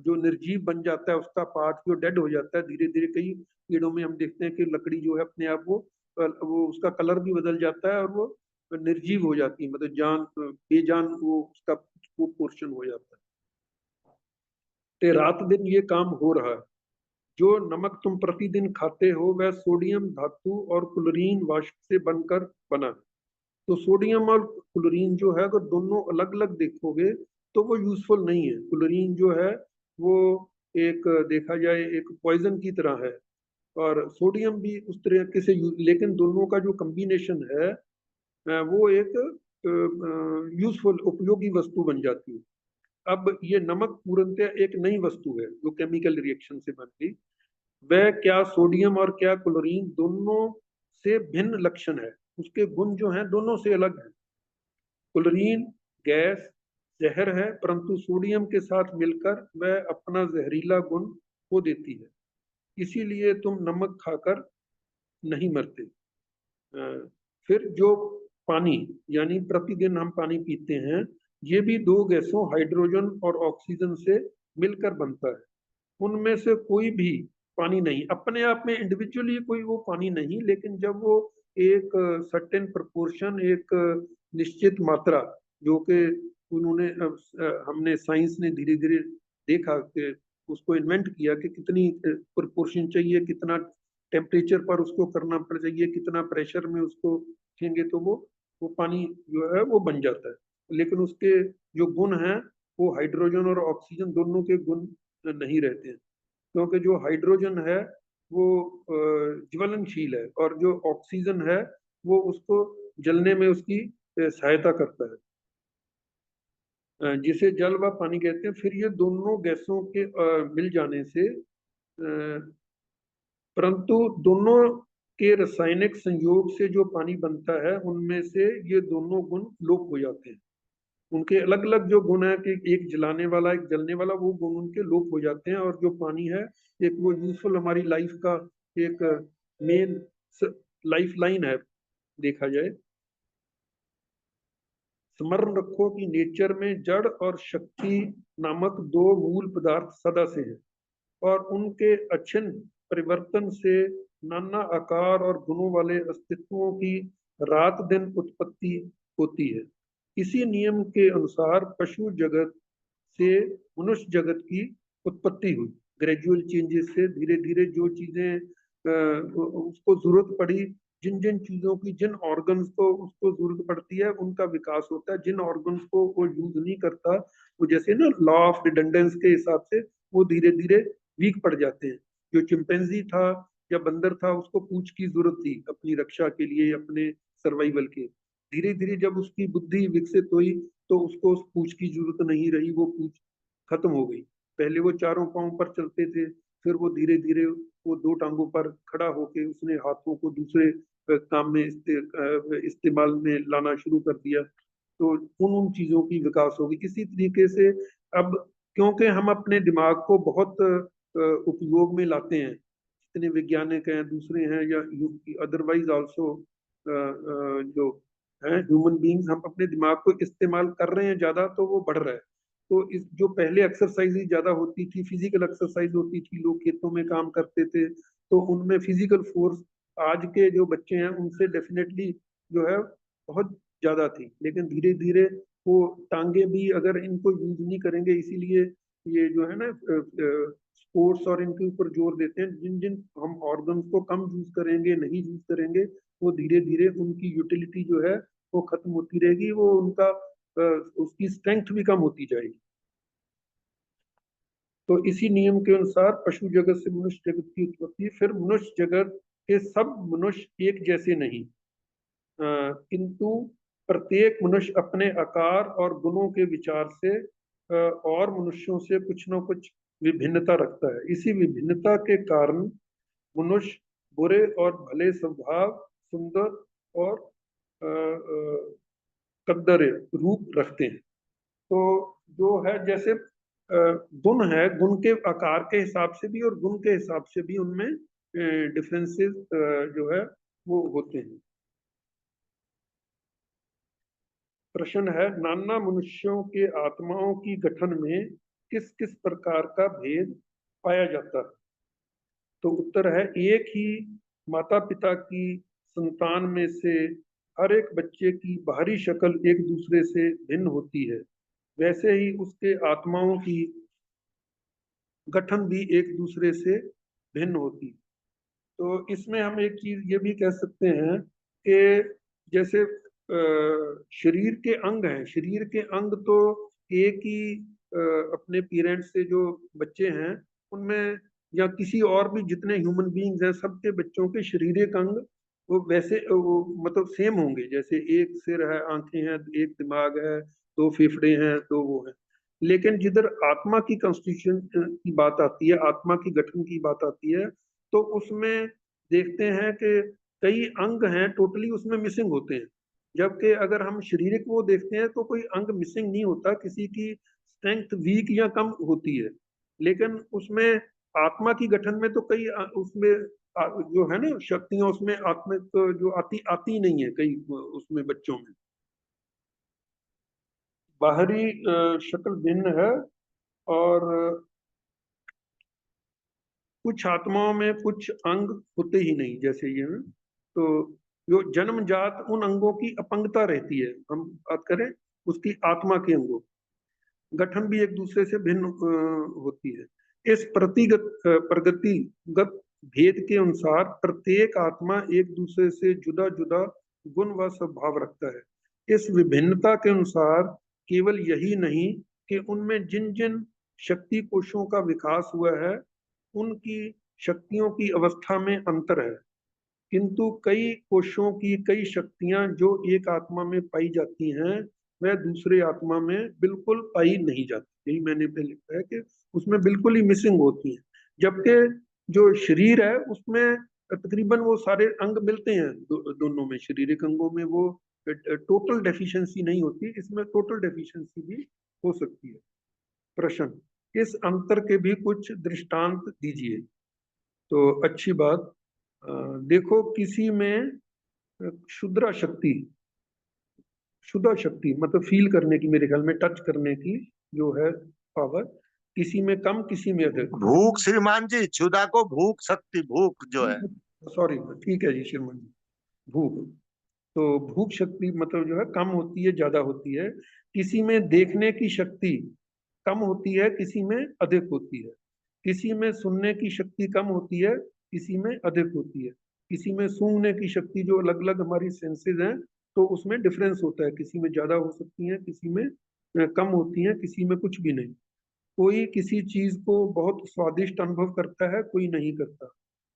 जो निर्जीव बन जाता है उसका पार्ट जो डेड हो जाता है, धीरे धीरे कई पेड़ों में हम देखते हैं कि लकड़ी जो है अपने आप वो उसका कलर भी बदल जाता है और वो निर्जीव हो जाती है, मतलब जान बेजान वो उसका वो पोर्शन हो जाता है। तो रात दिन ये काम हो रहा है। जो नमक तुम प्रतिदिन खाते हो वह सोडियम धातु और क्लोरीन वाष्प से बनकर बना है। तो सोडियम और क्लोरीन जो है अगर दोनों अलग अलग देखोगे तो वो यूजफुल नहीं है। क्लोरीन जो है वो एक देखा जाए एक पॉइजन की तरह है, और सोडियम भी उस तरीके से लेकिन दोनों का जो कम्बिनेशन है वो एक यूजफुल उपयोगी वस्तु बन जाती है। अब ये नमक पूर्णतः एक नई वस्तु है जो केमिकल रिएक्शन से बन गई। वह क्या सोडियम और क्या क्लोरीन दोनों से भिन्न लक्षण है, उसके गुण जो हैं दोनों से अलग हैं। क्लोरीन गैस जहर है, परंतु सोडियम के साथ मिलकर वह अपना जहरीला गुण खो देती है, इसीलिए तुम नमक खाकर नहीं मरते। फिर जो पानी, यानी प्रतिदिन हम पानी पीते हैं, ये भी दो गैसों हाइड्रोजन और ऑक्सीजन से मिलकर बनता है। उनमें से कोई भी पानी नहीं, अपने आप में इंडिविजुअली कोई वो पानी नहीं, लेकिन जब वो एक सर्टेन प्रपोर्शन, एक निश्चित मात्रा जो कि उन्होंने हमने साइंस ने धीरे धीरे देखा कि उसको इन्वेंट किया कि कितनी प्रपोर्शन चाहिए, कितना टेम्परेचर पर उसको करना पड़ चाहिए, कितना प्रेशर में उसको रखेंगे तो वो पानी जो है वो बन जाता है। लेकिन उसके जो गुण हैं वो हाइड्रोजन और ऑक्सीजन दोनों के गुण नहीं रहते हैं, क्योंकि जो हाइड्रोजन है वो ज्वलनशील है और जो ऑक्सीजन है वो उसको जलने में उसकी सहायता करता है, जिसे जल व पानी कहते हैं। फिर ये दोनों गैसों के मिल जाने से परंतु दोनों के रासायनिक संयोग से जो पानी बनता है उनमें से ये दोनों गुण लोप हो जाते हैं। उनके अलग अलग जो गुण है कि एक जलाने वाला एक जलने वाला, वो गुण उनके लोप हो जाते हैं, और जो पानी है एक वो यूजफुल हमारी लाइफ का एक मेन लाइफ लाइन है देखा जाए। स्मरण रखो कि नेचर में जड़ और शक्ति नामक दो मूल पदार्थ सदा से हैं, और उनके अक्षिण परिवर्तन से नाना आकार और गुणों वाले अस्तित्वों की रात दिन उत्पत्ति होती है। इसी नियम के अनुसार पशु जगत से मनुष्य जगत की उत्पत्ति हुई। ग्रेजुअल चेंजेस से धीरे धीरे जो चीजें उसको जरूरत पड़ी, जिन जिन चीजों की, जिन ऑर्गन्स को उसको जरूरत पड़ती है उनका विकास होता है। जिन ऑर्गन्स को वो यूज नहीं करता, वो जैसे ना लॉ ऑफ रिडंडेंस के हिसाब से वो धीरे धीरे वीक पड़ जाते हैं। जो चिंपैंजी था या बंदर था उसको पूंछ की जरूरत थी अपनी रक्षा के लिए, अपने सर्वाइवल के। धीरे धीरे जब उसकी बुद्धि विकसित हुई तो उसको उस पूंछ की जरूरत नहीं रही, वो पूंछ खत्म हो गई। पहले वो चारों पांव पर चलते थे, फिर वो धीरे धीरे वो दो टांगों पर खड़ा होके उसने हाथों को दूसरे काम में इस्तेमाल में लाना शुरू कर दिया। तो उन उन चीजों की विकास होगी। इसी तरीके से अब क्योंकि हम अपने दिमाग को बहुत उपयोग में लाते हैं। जितने वैज्ञानिक हैं, दूसरे हैं, या अदरवाइज आल्सो जो हैं ह्यूमन बींग्स, हम अपने दिमाग को इस्तेमाल कर रहे हैं ज्यादा, तो वो बढ़ रहा है। तो इस जो पहले एक्सरसाइज ज्यादा होती थी, फिजिकल एक्सरसाइज होती थी, लोग खेतों में काम करते थे, तो उनमें फिजिकल फोर्स आज के जो बच्चे हैं उनसे डेफिनेटली जो है बहुत ज्यादा थी। लेकिन धीरे धीरे वो टांगे भी अगर इनको यूज नहीं करेंगे, इसीलिए ये जो है ना स्पोर्ट्स और इनके ऊपर जोर देते हैं। जिन जिन हम ऑर्गन्स को कम यूज करेंगे, नहीं यूज करेंगे, वो धीरे धीरे उनकी यूटिलिटी जो है वो खत्म होती रहेगी, वो उनका उसकी स्ट्रेंथ भी कम होती जाएगी। तो इसी नियम के अनुसार पशु जगत से मनुष्य जगत की उत्पत्ति। फिर मनुष्य जगत के सब मनुष्य एक जैसे नहीं, किंतु प्रत्येक मनुष्य अपने आकार और गुणों के विचार से और मनुष्यों से कुछ न कुछ विभिन्नता रखता है। इसी विभिन्नता के कारण मनुष्य बुरे और भले स्वभाव, सुंदर और कद्दरे रूप रखते हैं। तो जो है जैसे गुण है, गुण के आकार के हिसाब से भी और गुण के हिसाब से भी उनमें डिफरेंसेस जो है वो होते हैं। प्रश्न है, नाना मनुष्यों के आत्माओं की गठन में किस किस प्रकार का भेद पाया जाता है? तो उत्तर है, एक ही माता पिता की संतान में से हर एक बच्चे की बाहरी शक्ल एक दूसरे से भिन्न होती है, वैसे ही उसके आत्माओं की गठन भी एक दूसरे से भिन्न होती। तो इसमें हम एक चीज ये भी कह सकते हैं कि जैसे शरीर के अंग हैं, शरीर के अंग तो एक ही अपने पेरेंट्स से जो बच्चे हैं उनमें, या किसी और भी जितने ह्यूमन बीइंग्स हैं, सबके बच्चों के शारीरिक अंग वो वैसे वो मतलब सेम होंगे। जैसे एक सिर है, आंखें हैं, एक दिमाग है, दो फेफड़े हैं, दो वो है। लेकिन जिधर आत्मा की कॉन्स्टिट्यूशन की बात आती है, आत्मा की गठन की बात आती है, तो उसमें देखते हैं कि कई अंग हैं टोटली उसमें मिसिंग होते हैं। जबकि अगर हम शारीरिक वो देखते हैं तो कोई अंग मिसिंग नहीं होता, किसी की स्ट्रेंथ वीक या कम होती है। लेकिन उसमें आत्मा की गठन में तो कई उसमें जो है ना शक्तियां उसमें आत्मिक जो आती आती नहीं है कई उसमें बच्चों में। बाहरी शक्ल भिन्न है, और कुछ आत्माओं में कुछ अंग होते ही नहीं, जैसे ये हैं। तो जो जन्मजात उन अंगों की अपंगता रहती है, हम बात करें उसकी आत्मा के अंगों, गठन भी एक दूसरे से भिन्न होती है। इस प्रगतिगत भेद के अनुसार प्रत्येक आत्मा एक दूसरे से जुदा जुदा गुण व स्वभाव रखता है। इस विभिन्नता के अनुसार केवल यही नहीं कि उनमें जिन जिन शक्ति कोशों का विकास हुआ है उनकी शक्तियों की अवस्था में अंतर है, किंतु कई कोशों की कई शक्तियां जो एक आत्मा में पाई जाती हैं वह दूसरे आत्मा में बिल्कुल पाई नहीं जाती। यही मैंने पहले कहा कि उसमें बिल्कुल ही मिसिंग होती है। जबकि जो शरीर है उसमें तकरीबन वो सारे अंग मिलते हैं, दोनों में, शारीरिक अंगों में वो टोटल डेफिशिएंसी नहीं होती, इसमें टोटल डेफिशिएंसी भी हो सकती है। प्रश्न, इस अंतर के भी कुछ दृष्टांत दीजिए। तो अच्छी बात। देखो, किसी में क्षुद्र शक्ति, क्षुद्र शक्ति मतलब फील करने की, मेरे ख्याल में टच करने की जो है पावर, किसी में कम किसी में अधिक। भूख श्रीमान जी, क्षुधा को भूख शक्ति, भूख जो है। सॉरी, ठीक है जी श्रीमान जी। भूख, तो भूख शक्ति मतलब जो है कम होती है, ज्यादा होती है। किसी में देखने की शक्ति कम होती है, किसी में अधिक होती है। किसी में सुनने की शक्ति कम होती है, किसी में अधिक होती है। किसी में सूंघने की शक्ति, जो अलग अलग हमारी सेंसेस हैं, तो उसमें डिफरेंस होता है, किसी में ज्यादा हो सकती है, किसी में कम होती है, किसी में कुछ भी नहीं। कोई किसी चीज को बहुत स्वादिष्ट अनुभव करता है, कोई नहीं करता।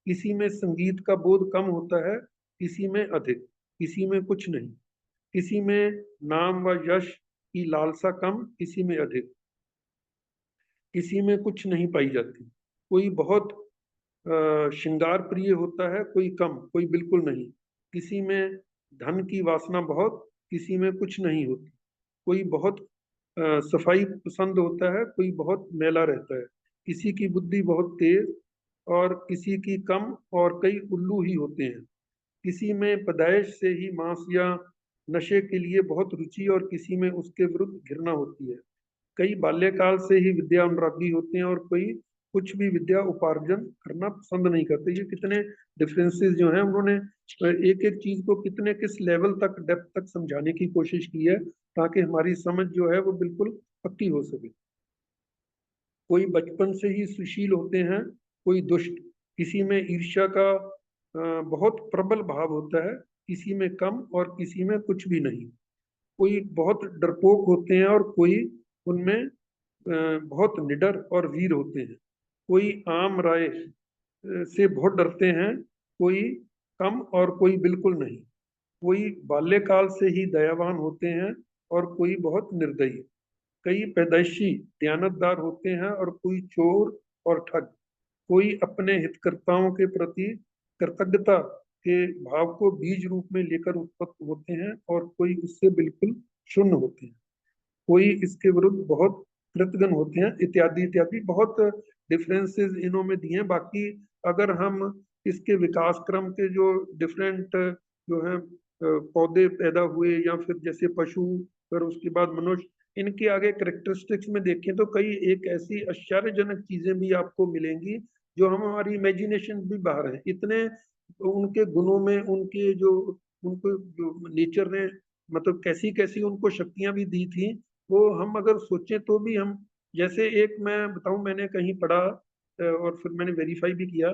किसी में संगीत का बोध कम होता है, किसी में अधिक, किसी में कुछ नहीं। किसी में नाम व यश की लालसा कम, किसी में अधिक। किसी में कुछ नहीं पाई जाती। कोई बहुत श्रृंगार प्रिय होता है, कोई कम, कोई बिल्कुल नहीं। किसी में धन की वासना बहुत, किसी में कुछ नहीं होती। कोई बहुत सफाई पसंद होता है, कोई बहुत मैला रहता है। किसी की बुद्धि बहुत तेज और किसी की कम, और कई उल्लू ही होते हैं। किसी में पैदाइश से ही मांस या नशे के लिए बहुत रुचि और किसी में उसके विरुद्ध घृणा होती है। कई बाल्यकाल से ही विद्या अनुरागी होते हैं और कोई कुछ भी विद्या उपार्जन करना पसंद नहीं करते। ये कितने डिफरेंसेस जो हैं, उन्होंने एक एक चीज को कितने किस लेवल तक, डेप्थ तक समझाने की कोशिश की है, ताकि हमारी समझ जो है वो बिल्कुल पक्की हो सके। कोई बचपन से ही सुशील होते हैं, कोई दुष्ट। किसी में ईर्ष्या का बहुत प्रबल भाव होता है, किसी में कम और किसी में कुछ भी नहीं। कोई बहुत डरपोक होते हैं और कोई उनमें बहुत निडर और वीर होते हैं। कोई आम राय से बहुत डरते हैं, कोई कम और कोई बिल्कुल नहीं। कोई बाल्यकाल से ही दयावान होते हैं और कोई बहुत निर्दयी। कई पैदाइशी दयानतदार होते हैं और कोई चोर और ठग। कोई अपने हितकर्ताओं के प्रति कृतज्ञता के भाव को बीज रूप में लेकर उत्पन्न होते हैं और कोई उससे बिल्कुल शून्य होते हैं। कोई इसके विरुद्ध बहुत कृतघ्न होते हैं, इत्यादि इत्यादि। बहुत डिफरेंसेस इन्हों में दिए हैं। बाकी अगर हम इसके विकास क्रम के जो डिफरेंट जो है पौधे पैदा हुए या फिर जैसे पशु, फिर उसके बाद मनुष्य, इनके आगे करेक्टरिस्टिक्स में देखें तो कई एक ऐसी आश्चर्यजनक चीजें भी आपको मिलेंगी जो हम हमारी इमेजिनेशन भी बाहर है। इतने उनके गुणों में, उनके जो, उनको जो नेचर ने मतलब कैसी कैसी उनको शक्तियां भी दी थी, वो हम अगर सोचें तो भी हम, जैसे एक मैं बताऊं, मैंने कहीं पढ़ा और फिर मैंने वेरीफाई भी किया।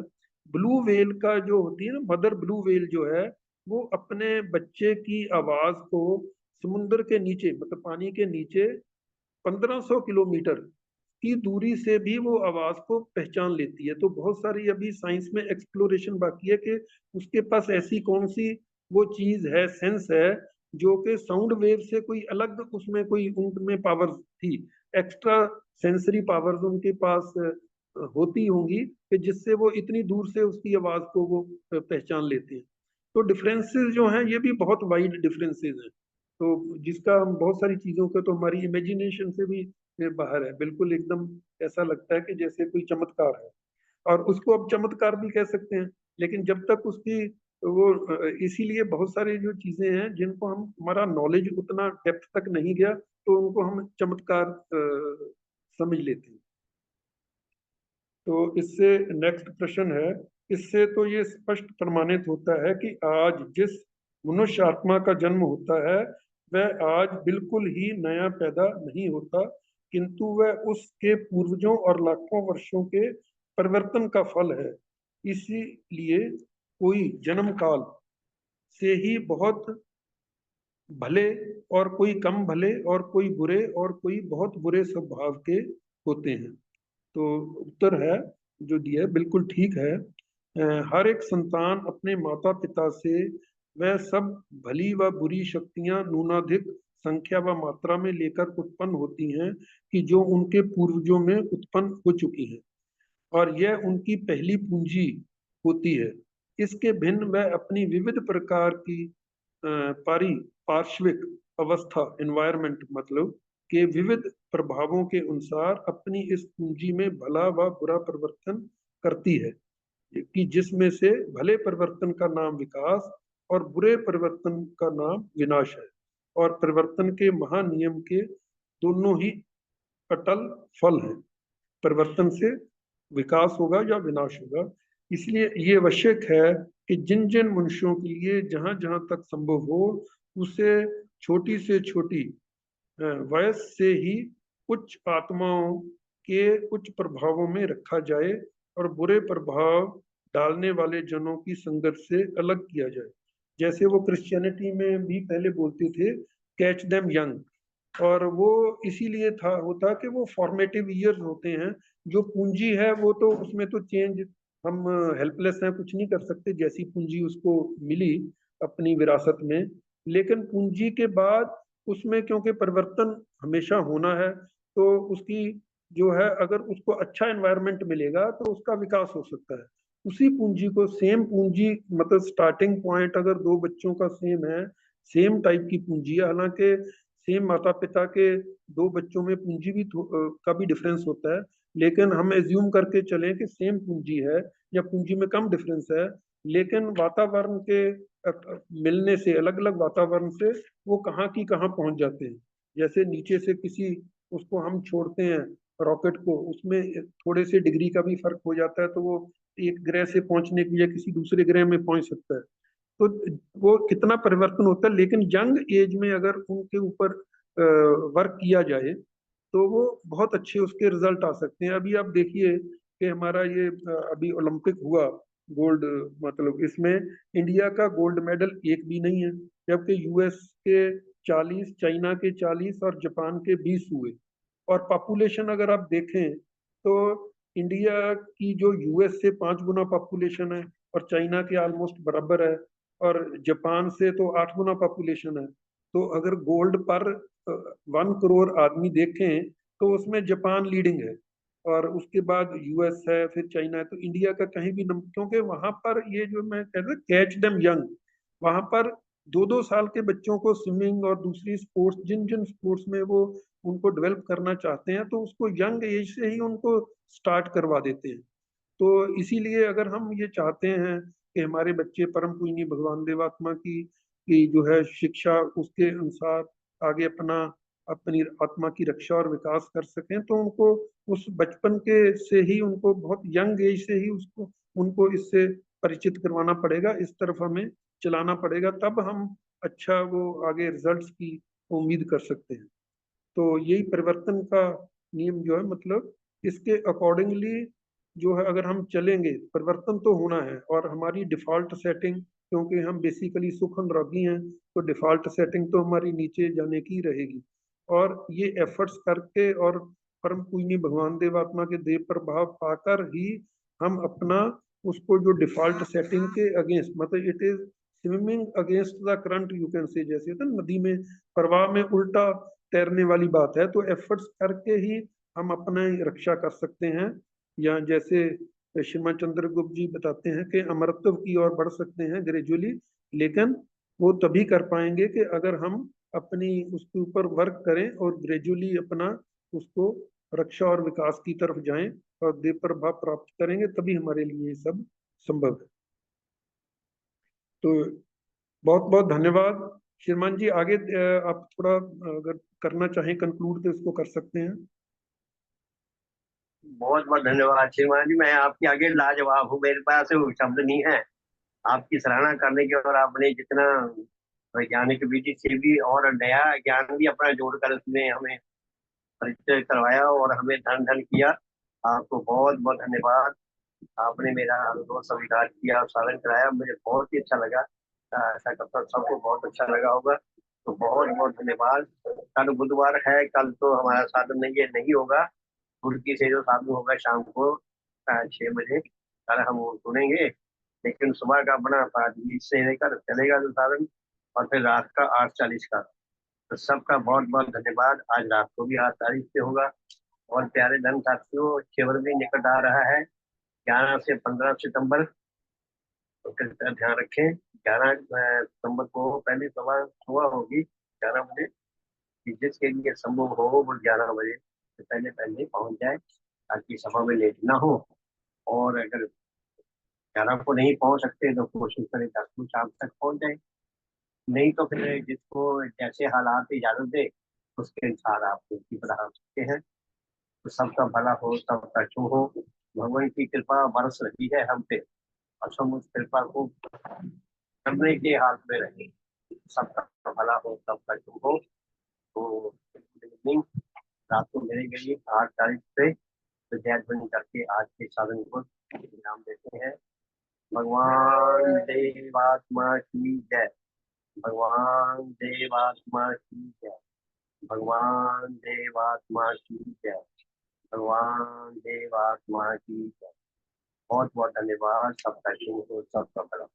ब्लू व्हेल का जो होती है ना, मदर ब्लू व्हेल जो है, वो अपने बच्चे की आवाज को समुद्र के नीचे, मतलब पानी के नीचे 1500 किलोमीटर की दूरी से भी वो आवाज को पहचान लेती है। तो बहुत सारी अभी साइंस में एक्सप्लोरेशन बाकी है कि उसके पास ऐसी कौन सी वो चीज है, सेंस है, जो कि साउंड वेव से कोई अलग, उसमें कोई उनमें पावर थी, एक्स्ट्रा सेंसरी पावर्स उनके पास होती होंगी कि जिससे वो इतनी दूर से उसकी आवाज को वो पहचान लेते हैं। तो डिफरेंसेस जो हैं ये भी बहुत वाइड डिफरेंसेस हैं। तो जिसका हम बहुत सारी चीजों का तो हमारी इमेजिनेशन से भी ये बाहर है, बिल्कुल एकदम ऐसा लगता है कि जैसे कोई चमत्कार है। और उसको अब चमत्कार भी कह सकते हैं, लेकिन जब तक उसकी वो इसीलिए बहुत सारी जो चीजें हैं जिनको हम, हमारा नॉलेज उतना डेप्थ तक नहीं गया, तो उनको हम चमत्कार समझ लेते हैं। तो इससे नेक्स्ट प्रश्न है, इससे तो ये स्पष्ट प्रमाणित होता है कि आज जिस मनुष्य आत्मा का जन्म होता है वह आज बिल्कुल ही नया पैदा नहीं होता, किंतु वह उसके पूर्वजों और लाखों वर्षों के परिवर्तन का फल है। इसीलिए कोई जन्म काल से ही बहुत भले और कोई कम भले और कोई बुरे और कोई बहुत बुरे स्वभाव के होते हैं। तो उत्तर है जो दिया है बिल्कुल ठीक है। हर एक संतान अपने माता पिता से वह सब भली व बुरी शक्तियां न्यूनाधिक संख्या व मात्रा में लेकर उत्पन्न होती हैं कि जो उनके पूर्वजों में उत्पन्न हो चुकी हैं, और यह उनकी पहली पूंजी होती है। इसके भिन्न वह अपनी विविध प्रकार की पार्श्विक अवस्था, एनवायरमेंट मतलब, के विविध प्रभावों के अनुसार अपनी इस पूंजी में भला व बुरा परिवर्तन करती है, कि जिसमें से भले परिवर्तन का नाम विकास और बुरे परिवर्तन का नाम विनाश है। और परिवर्तन के महानियम के दोनों ही अटल फल है। परिवर्तन से विकास होगा या विनाश होगा। इसलिए ये आवश्यक है कि जिन जिन मनुष्यों के लिए जहां जहां तक संभव हो, उसे छोटी से छोटी वयस से ही उच्च आत्माओं के उच्च प्रभावों में रखा जाए और बुरे प्रभाव डालने वाले जनों की संगत से अलग किया जाए। जैसे वो क्रिश्चियनिटी में भी पहले बोलते थे, कैच देम यंग। और वो इसीलिए था, होता कि वो फॉर्मेटिव ईयर्स होते हैं। जो पूंजी है वो तो उसमें तो चेंज, हम हेल्पलेस हैं, कुछ नहीं कर सकते, जैसी पूंजी उसको मिली अपनी विरासत में। लेकिन पूंजी के बाद उसमें क्योंकि परिवर्तन हमेशा होना है, तो उसकी जो है, अगर उसको अच्छा एनवायरनमेंट मिलेगा तो उसका विकास हो सकता है। उसी पूंजी को, सेम पूंजी, मतलब स्टार्टिंग पॉइंट अगर दो बच्चों का सेम है, सेम टाइप की पूंजी है, हालांकि सेम माता पिता के दो बच्चों में पूंजी भी का भी डिफरेंस होता है, लेकिन हम एज्यूम करके चलें कि सेम पूंजी है या पूंजी में कम डिफरेंस है, लेकिन वातावरण के मिलने से, अलग अलग वातावरण से वो कहाँ की कहाँ पहुंच जाते हैं। जैसे नीचे से किसी उसको हम छोड़ते हैं रॉकेट को, उसमें थोड़े से डिग्री का भी फर्क हो जाता है, तो वो एक ग्रह से पहुंचने के लिए किसी दूसरे ग्रह में पहुंच सकता है। तो वो कितना परिवर्तन होता है, लेकिन यंग एज में अगर उनके ऊपर वर्क किया जाए तो वो बहुत अच्छे उसके रिजल्ट आ सकते हैं। अभी आप देखिए कि हमारा ये अभी ओलंपिक हुआ, गोल्ड, मतलब इसमें इंडिया का गोल्ड मेडल एक भी नहीं है, जबकि यूएस के 40, चाइना के 40 और जापान के 20 हुए। और पॉपुलेशन अगर आप देखें तो इंडिया की जो यूएस से 5 गुना पॉपुलेशन है और चाइना के ऑलमोस्ट बराबर है, और जापान से तो 8 गुना पॉपुलेशन है। तो अगर गोल्ड पर 1 करोड़ आदमी देखें तो उसमें जापान लीडिंग है, और उसके बाद यूएस है, फिर चाइना है। तो इंडिया का कहीं भी नंबर, क्योंकि वहां पर ये जो मैं कह रहा कैच देम यंग, वहां पर 2-2 साल के बच्चों को स्विमिंग और दूसरी स्पोर्ट्स, जिन जिन स्पोर्ट्स में वो उनको डेवलप करना चाहते हैं, तो उसको यंग एज से ही उनको स्टार्ट करवा देते हैं। तो इसीलिए अगर हम ये चाहते हैं कि हमारे बच्चे परम पूजनीय भगवान देवात्मा की जो है शिक्षा, उसके अनुसार आगे अपनी आत्मा की रक्षा और विकास कर सकें, तो उनको उस बचपन के से ही, उनको बहुत यंग एज से ही उसको उनको इससे परिचित करवाना पड़ेगा, इस तरफ हमें चलाना पड़ेगा, तब हम अच्छा वो आगे रिजल्ट्स की उम्मीद कर सकते हैं। तो यही परिवर्तन का नियम जो है, मतलब इसके अकॉर्डिंगली जो है अगर हम चलेंगे, परिवर्तन तो होना है। और हमारी डिफॉल्ट सेटिंग, क्योंकि हम बेसिकली सुख अनुरागी हैं, तो डिफॉल्ट सेटिंग तो हमारी नीचे जाने की रहेगी। और ये एफर्ट्स करके और परम पूजनीय भगवान देवात्मा के देव प्रभाव पाकर ही हम अपना उसको जो डिफॉल्ट सेटिंग के अगेंस्ट, मतलब it is swimming against the current, you can say, जैसे होता है नदी में प्रवाह में उल्टा तैरने वाली बात है, तो एफर्ट्स करके ही हम अपना रक्षा कर सकते हैं। या जैसे श्रीमान चंद्रगुप्त जी बताते हैं कि अमरत्व की ओर बढ़ सकते हैं ग्रेजुअली, लेकिन वो तभी कर पाएंगे कि अगर हम अपनी उसके ऊपर वर्क करें और ग्रेजुअली अपना उसको रक्षा और विकास की तरफ जाएं और देव प्रभाव प्राप्त करेंगे, तभी हमारे लिए ये सब संभव है। तो बहुत बहुत धन्यवाद। श्रीमान जी आगे आप थोड़ा अगर करना चाहें कंक्लूड तो इसको कर सकते हैं। बहुत बहुत धन्यवाद श्रीमान जी, मैं आपके आगे लाजवाब हूँ, मेरे पास वो शब्द नहीं है आपकी सराहना करने की। और आपने जितना वैज्ञानिक विधि से भी और नया ज्ञान भी अपना जोड़कर उसमें हमें परिचय करवाया और हमें धन धन किया, आपको बहुत बहुत धन्यवाद। आपने मेरा अनुभव स्वीकार किया और साधन कराया, मुझे बहुत ही अच्छा लगा। ऐसा करता सबको बहुत अच्छा लगा होगा, तो बहुत बहुत धन्यवाद। कल बुधवार है, कल तो हमारा साधन नहीं होगा। तुर्की से जो साधन होगा शाम को 6 बजे, कल हम वो सुनेंगे। लेकिन सुबह का अपना 5 से लेकर चलेगा जो साधन, और फिर रात का 8:40 का। तो सबका बहुत बहुत धन्यवाद। आज रात को भी 8 तारीख से होगा। और प्यारे धन साथियों, शिवरात्रि निकट आ रहा है, 11 से 15 सितंबर। तो कृपया ध्यान रखें, 11 सितंबर को पहली सभा सुबह होगी 11 बजे, कि जिसके लिए संभव हो वो 11 बजे से पहले पहले पहुंच जाए, ताकि सभा में लेट ना हो। और अगर 11 को नहीं पहुंच सकते तो कोशिश करें 10 को शाम तक पहुंच जाए। नहीं तो फिर जिसको जैसे हालात इजाजत दे उसके अनुसार आप उनकी बढ़ा सकते हैं। तो सबका भला हो, सबका शुभ हो। भगवान की कृपा बरस रही है हम पे, और हम उस कृपा को करने के हाथ में रहे। सबका भला हो, सबका शुभ हो। तो इवनिंग रात को मेरे गई 8 तारीख से, तो जय ध्वनि करके आज के साधन को नाम देते हैं। भगवान देवात्मा की जय, भगवान देवात्मा की जय, भगवान देवात्मा की जय, भगवान देवात्मा की जय। बहुत बहुत धन्यवाद। सबका शुभ हो, सबका भला।